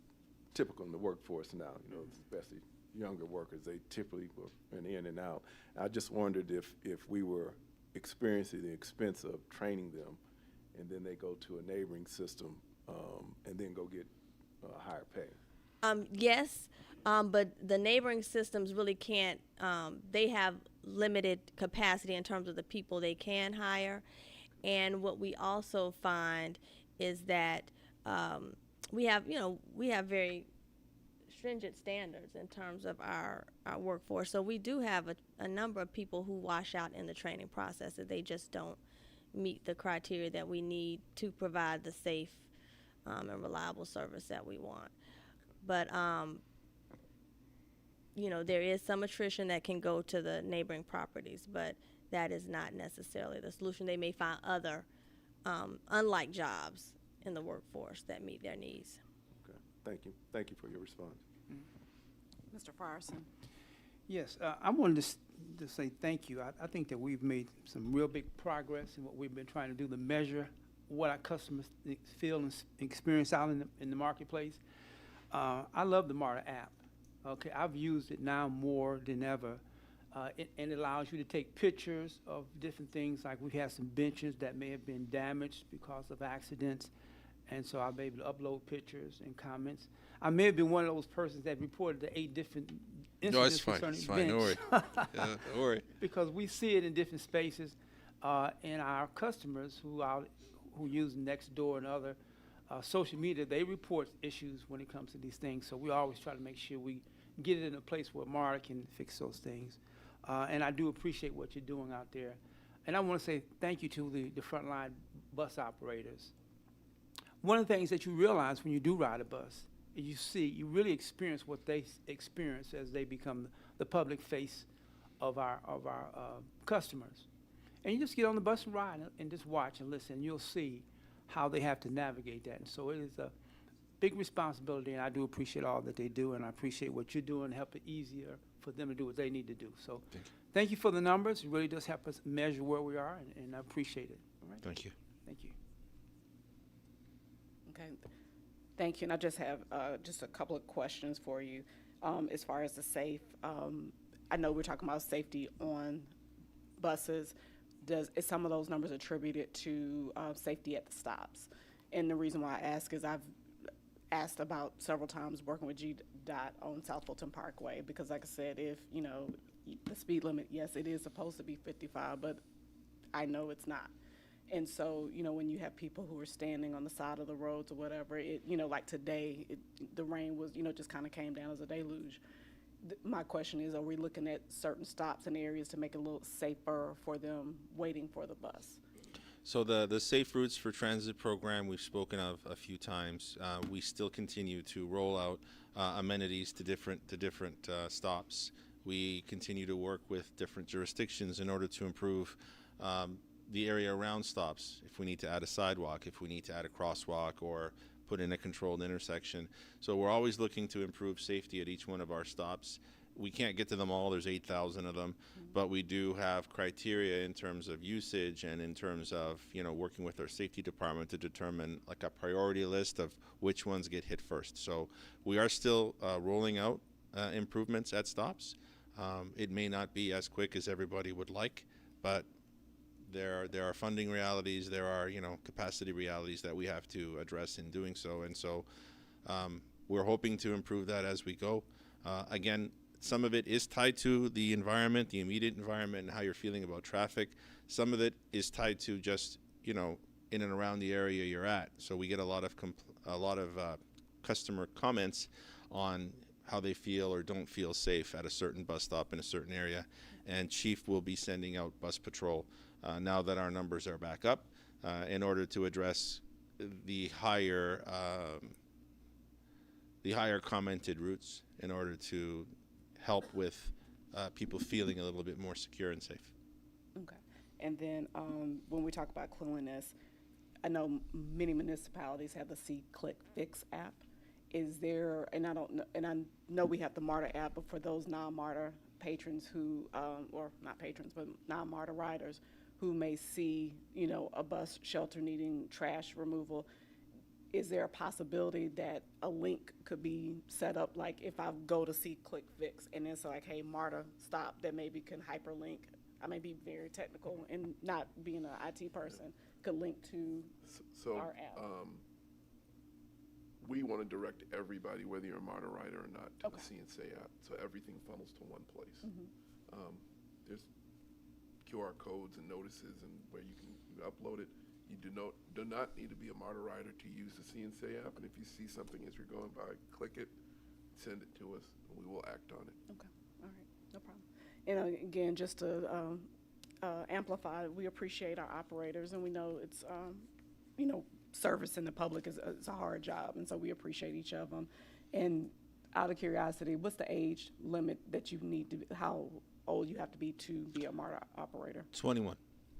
typical in the workforce now, you know, especially younger workers. They typically were in and out. I just wondered if we were experiencing the expense of training them and then they go to a neighboring system and then go get higher pay. Yes, but the neighboring systems really can't, they have limited capacity in terms of the people they can hire. And what we also find is that we have very stringent standards in terms of our workforce. So we do have a number of people who wash out in the training process that they just don't meet the criteria that we need to provide the safe and reliable service that we want. But you know, there is some attrition that can go to the neighboring properties, but that is not necessarily the solution. They may find other unlike jobs in the workforce that meet their needs. Okay. Thank you. Thank you for your response. Mr. Frierson. Yes, I wanted to say thank you. I think that we've made some real big progress in what we've been trying to do to measure what our customers feel and experience out in the marketplace. I love the MARTA app. Okay, I've used it now more than ever. And it allows you to take pictures of different things, like we've had some benches that may have been damaged because of accidents, and so I'll be able to upload pictures and comments. I may have been one of those persons that reported the 8 different incidents No, it's fine. concerning It's fine. Don't worry. bench. Don't worry. Because we see it in different spaces, and our customers who use Nextdoor and other social media, they report issues when it comes to these things. So we always try to make sure we get it in a place where MARTA can fix those things. And I do appreciate what you're doing out there. And I want to say thank you to the frontline bus operators. One of the things that you realize when you do ride a bus is you really experience what they experience as they become the public face of our customers. And you just get on the bus and ride and just watch and listen. You'll see how they have to navigate that. And so it is a big responsibility, and I do appreciate all that they do, and I appreciate what you're doing to help it easier for them to do what they need to do. So thank you for the numbers. It really does help us measure where we are, and I appreciate it. All right? Thank you. Thank you. Okay, thank you. And I just have just a couple of questions for you. As far as the safe, I know we're talking about safety on buses. Is some of those numbers attributed to safety at the stops? And the reason why I ask is I've asked about several times working with GDOT on South Fulton Parkway, because like I said, if, you know, the speed limit, yes, it is supposed to be 55, but I know it's not. And so, you know, when you have people who are standing on the side of the roads or whatever, it, you know, like today, the rain was, you know, just kind of came down as a deluge. My question is, are we looking at certain stops and areas to make it a little safer for them waiting for the bus? So the Safe Routes for Transit program we've spoken of a few times. We still continue to roll out amenities to different stops. We continue to work with different jurisdictions in order to improve the area around stops. If we need to add a sidewalk, if we need to add a crosswalk, or put in a controlled intersection. So we're always looking to improve safety at each one of our stops. We can't get to them all, there's 8,000 of them, but we do have criteria in terms of usage and in terms of, you know, working with our safety department to determine like a priority list of which ones get hit first. So we are still rolling out improvements at stops. It may not be as quick as everybody would like, but there are funding realities, there are, you know, capacity realities that we have to address in doing so. And so we're hoping to improve that as we go. Again, some of it is tied to the environment, the immediate environment, and how you're feeling about traffic. Some of it is tied to just, you know, in and around the area you're at. So we get a lot of customer comments on how they feel or don't feel safe at a certain bus stop in a certain area. And Chief will be sending out bus patrol now that our numbers are back up in order to address the higher commented routes in order to help with people feeling a little bit more secure and safe. Okay. And then when we talk about cleanliness, I know many municipalities have the See, Click, Fix app. Is there, and I know we have the MARTA app, but for those non-MARTA patrons who, or not patrons, but non-MARTA riders who may see, you know, a bus shelter needing trash removal, is there a possibility that a link could be set up, like if I go to See, Click, Fix, and it's like, hey, MARTA, stop, that maybe can hyperlink? I may be very technical and not being an IT person, could link to our app. We want to direct everybody, whether you're a MARTA rider or not, to the CNSA app, so everything funnels to one place. There's QR codes and notices and where you can upload it. You do not need to be a MARTA rider to use the CNSA app, and if you see something as you're going by, click it, send it to us, and we will act on it. Okay, all right, no problem. And again, just to amplify, we appreciate our operators, and we know it's, you know, servicing the public is a hard job, and so we appreciate each of them. And out of curiosity, what's the age limit that you need to, how old you have to be a MARTA operator? 21.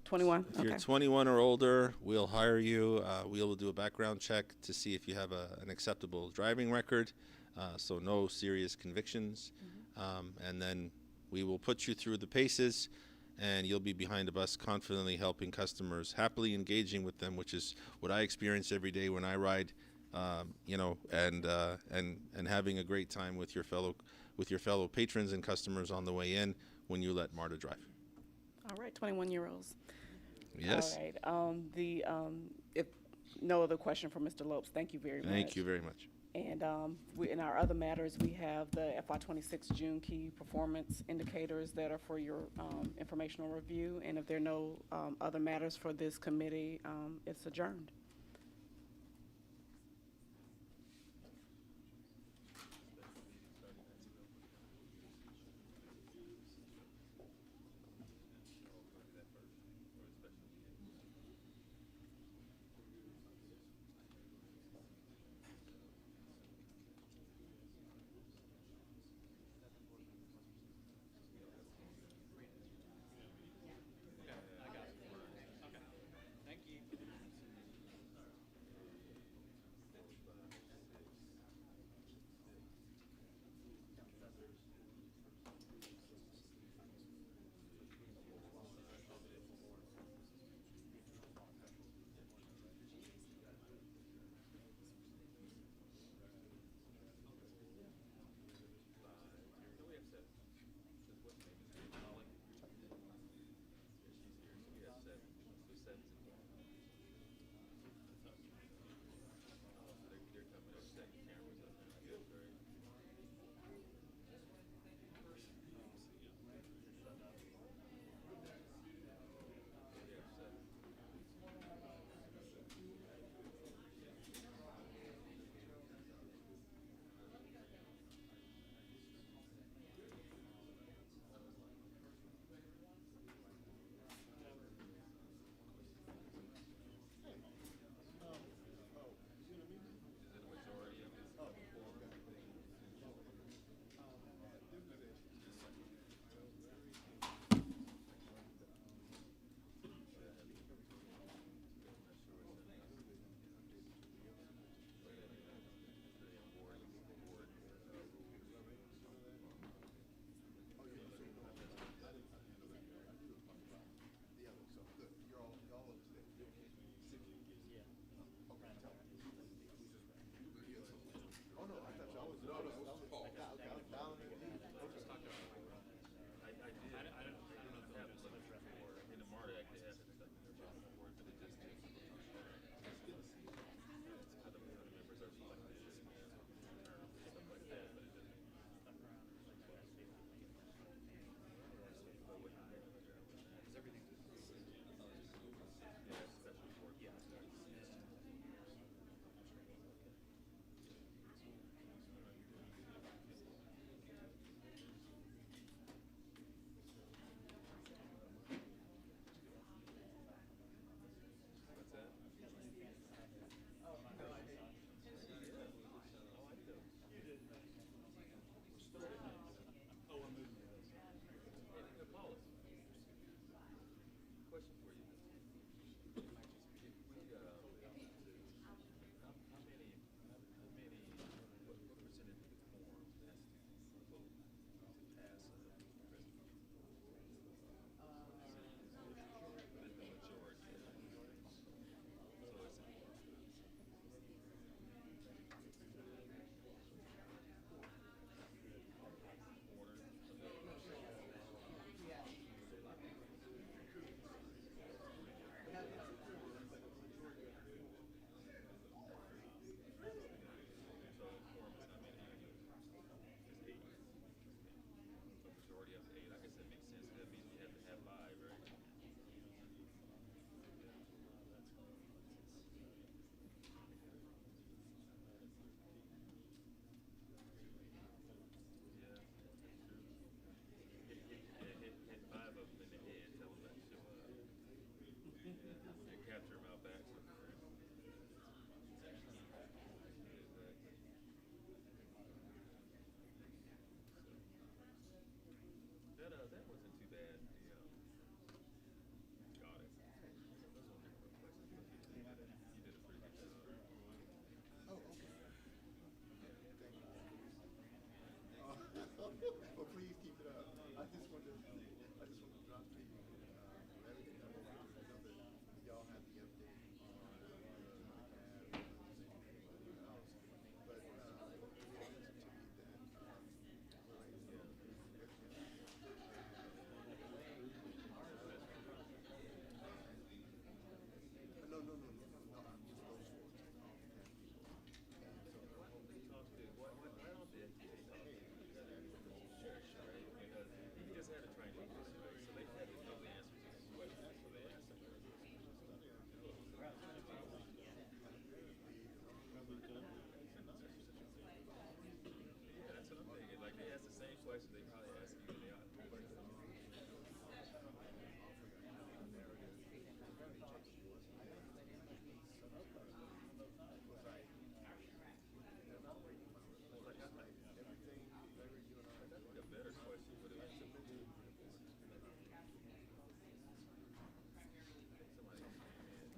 21? If you're 21 or older, we'll hire you. We will do a background check to see if you have an acceptable driving record, so no serious convictions. And then we will put you through the paces, and you'll be behind a bus confidently helping customers, happily engaging with them, which is what I experience every day when I ride, you know, and having a great time with your fellow patrons and customers on the way in when you let MARTA drive. All right, 21-year-olds. Yes. All right. If no other question for Mr. Lopes, thank you very much. Thank you very much. And in our other matters, we have the FY26 June key performance indicators that are for your informational review. And if there are no other matters for this committee, it's adjourned.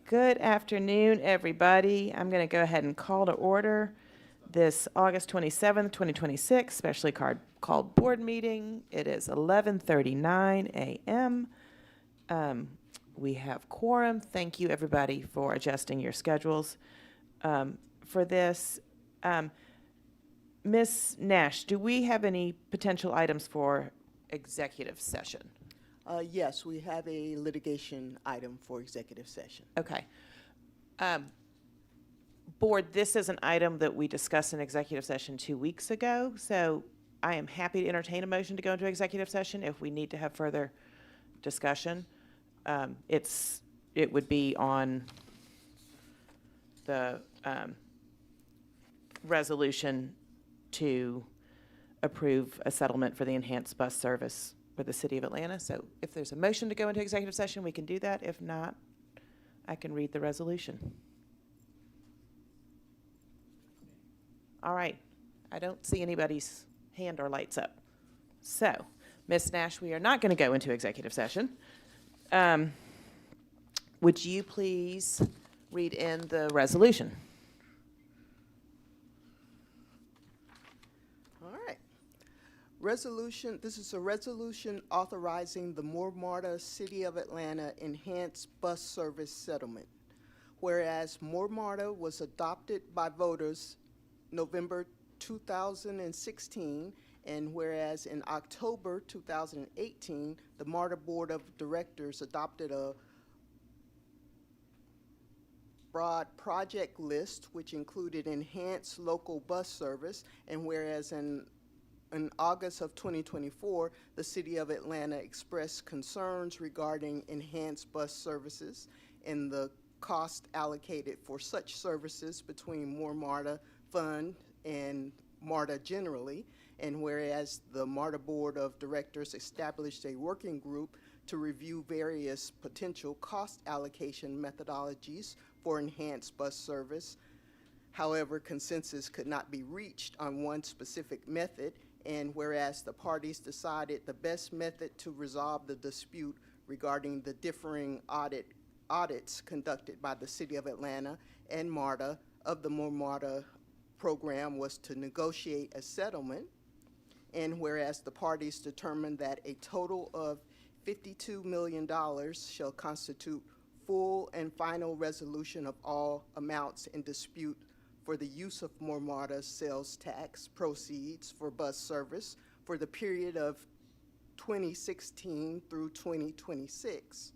Good afternoon, everybody. I'm going to go ahead and call to order this August 27th, 2026 specially called board meeting. It is 11:39 a.m. We have quorum. Thank you, everybody, for adjusting your schedules for this. Ms. Nash, do we have any potential items for executive session? Yes, we have a litigation item for executive session. Okay. Board, this is an item that we discussed in executive session 2 weeks ago, so I am happy to entertain a motion to go into executive session if we need to have further discussion. It would be on the resolution to approve a settlement for the enhanced bus service for the city of Atlanta. So if there's a motion to go into executive session, we can do that. If not, I can read the resolution. All right. I don't see anybody's hand or lights up. So, Ms. Nash, we are not going to go into executive session. Would you please read in the resolution? All right. This is a resolution authorizing the MARTA City of Atlanta Enhanced Bus Service Settlement. Whereas MARTA was adopted by voters November 2016, and whereas in October 2018, the MARTA Board of Directors adopted a broad project list which included enhanced local bus service, and whereas in August of 2024, the City of Atlanta expressed concerns regarding enhanced bus services and the cost allocated for such services between MARTA Fund and MARTA generally, and whereas the MARTA Board of Directors established a working group to review various potential cost allocation methodologies for enhanced bus service. However, consensus could not be reached on one specific method, and whereas the parties decided the best method to resolve the dispute regarding the differing audits conducted by the City of Atlanta and MARTA of the MARTA program was to negotiate a settlement, and whereas the parties determined that a total of $52 million shall constitute full and final resolution of all amounts in dispute for the use of MARTA sales tax proceeds for bus service for the period of 2016 through 2026.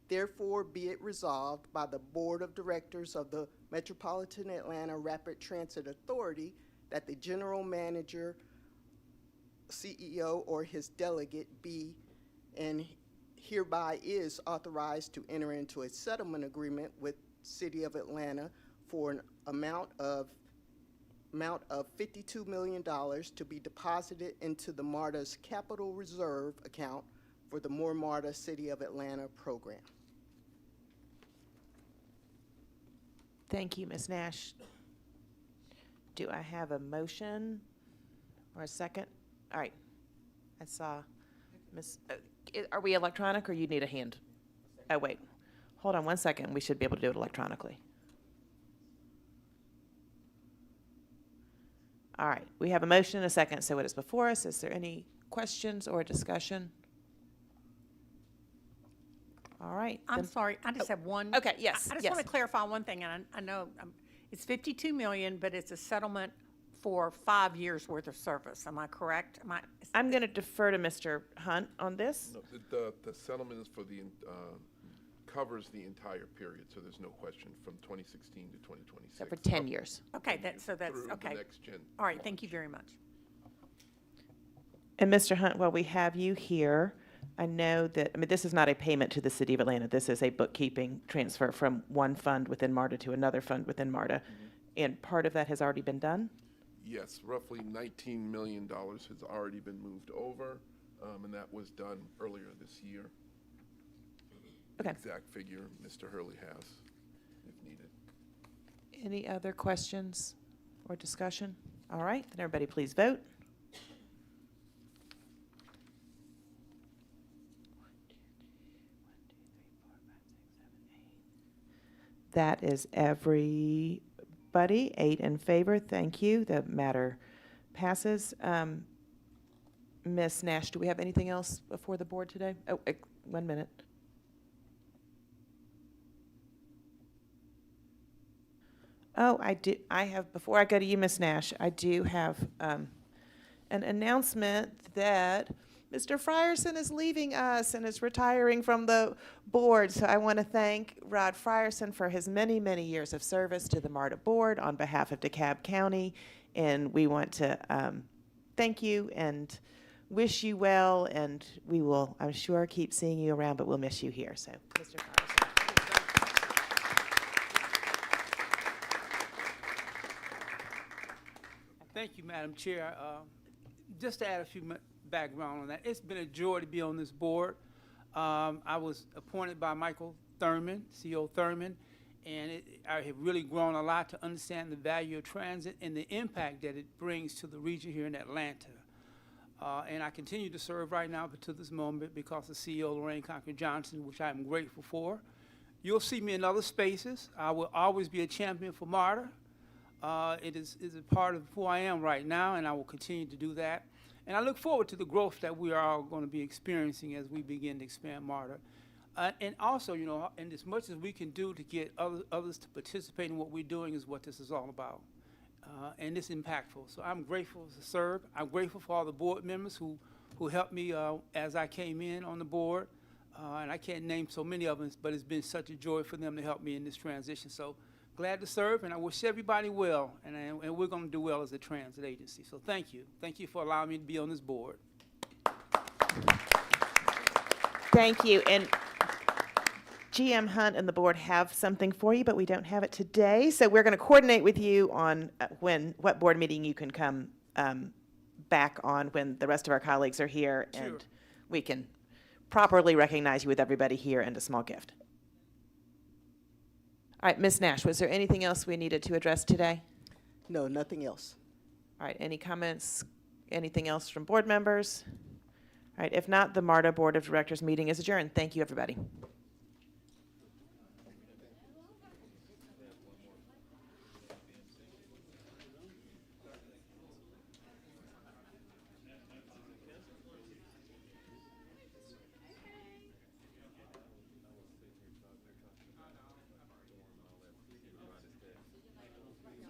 Therefore, be it resolved by the Board of Directors of the Metropolitan Atlanta Rapid Transit Authority that the General Manager, CEO, or his delegate be and hereby is authorized to enter into a settlement agreement with City of Atlanta for an amount of $52 million to be deposited into the MARTA's Capital Reserve account for the MARTA City of Atlanta program. Thank you, Ms. Nash. Do I have a motion or a second? All right. I saw Ms. Are we electronic or you need a hand? Oh, wait. Hold on one second. We should be able to do it electronically. All right. We have a motion and a second, so it is before us. Is there any questions or discussion? All right. I'm sorry, I just have one. Okay, yes, I just yes. want to clarify one thing, and I know it's 52 million, but it's a settlement for 5 years worth of service. Am I correct? I'm going to defer to Mr. Hunt on this. No, the settlement is for the, covers the entire period, so there's no question from 2016 to 2026. So for 10 years. Okay, that's Through the okay. next gen All right, thank launch. you very much. And Mr. Hunt, while we have you here, I know that, this is not a payment to the City of Atlanta. This is a bookkeeping transfer from one fund within MARTA to another fund within MARTA. And part of that has already been done? Yes, roughly $19 million has already been moved over, and that was done earlier this year. The Okay. exact figure Mr. Hurley has, if needed. Any other questions or discussion? All right, then everybody please vote. That is everybody, 8 in favor. Thank you. The matter passes. Ms. Nash, do we have anything else before the board today? Oh, 1 minute. Oh, I have, before I go to you, Ms. Nash, I do have an announcement that Mr. Frierson is leaving us and is retiring from the board. So I want to thank Rod Frierson for his many, many years of service to the MARTA board on behalf of DeKalb County. And we want to thank you and wish you well. And we will, I'm sure, keep seeing you around, but we'll miss you here. So, Mr. Frierson. Thank you, Madam Chair. Just to add a few background on that, it's been a joy to be on this board. I was appointed by Michael Thurman, CEO Thurman, and I have really grown a lot to understand the value of transit and the impact that it brings to the region here in Atlanta. And I continue to serve right now to this moment because of CEO Lorraine Conker Johnson, which I am grateful for. You'll see me in other spaces. I will always be a champion for MARTA. It is a part of who I am right now, and I will continue to do that. And I look forward to the growth that we are all going to be experiencing as we begin to expand MARTA. And also, you know, and as much as we can do to get others to participate in what we're doing is what this is all about. And it's impactful. So I'm grateful to serve. I'm grateful for all the board members who helped me as I came in on the board. And I can't name so many of them, but it's been such a joy for them to help me in this transition. So glad to serve, and I wish everybody well, and we're going to do well as a transit agency. So thank you. Thank you for allowing me to be on this board. Thank you. And GM Hunt and the board have something for you, but we don't have it today. So we're going to coordinate with you on what board meeting you can come back on when the rest of our colleagues are here, Sure. and we can properly recognize you with everybody here and a small gift. All right, Ms. Nash, was there anything else we needed to address today? No, nothing else. All right, any comments, anything else from board members? All right, if not, the MARTA Board of Directors meeting is adjourned. Thank you, everybody.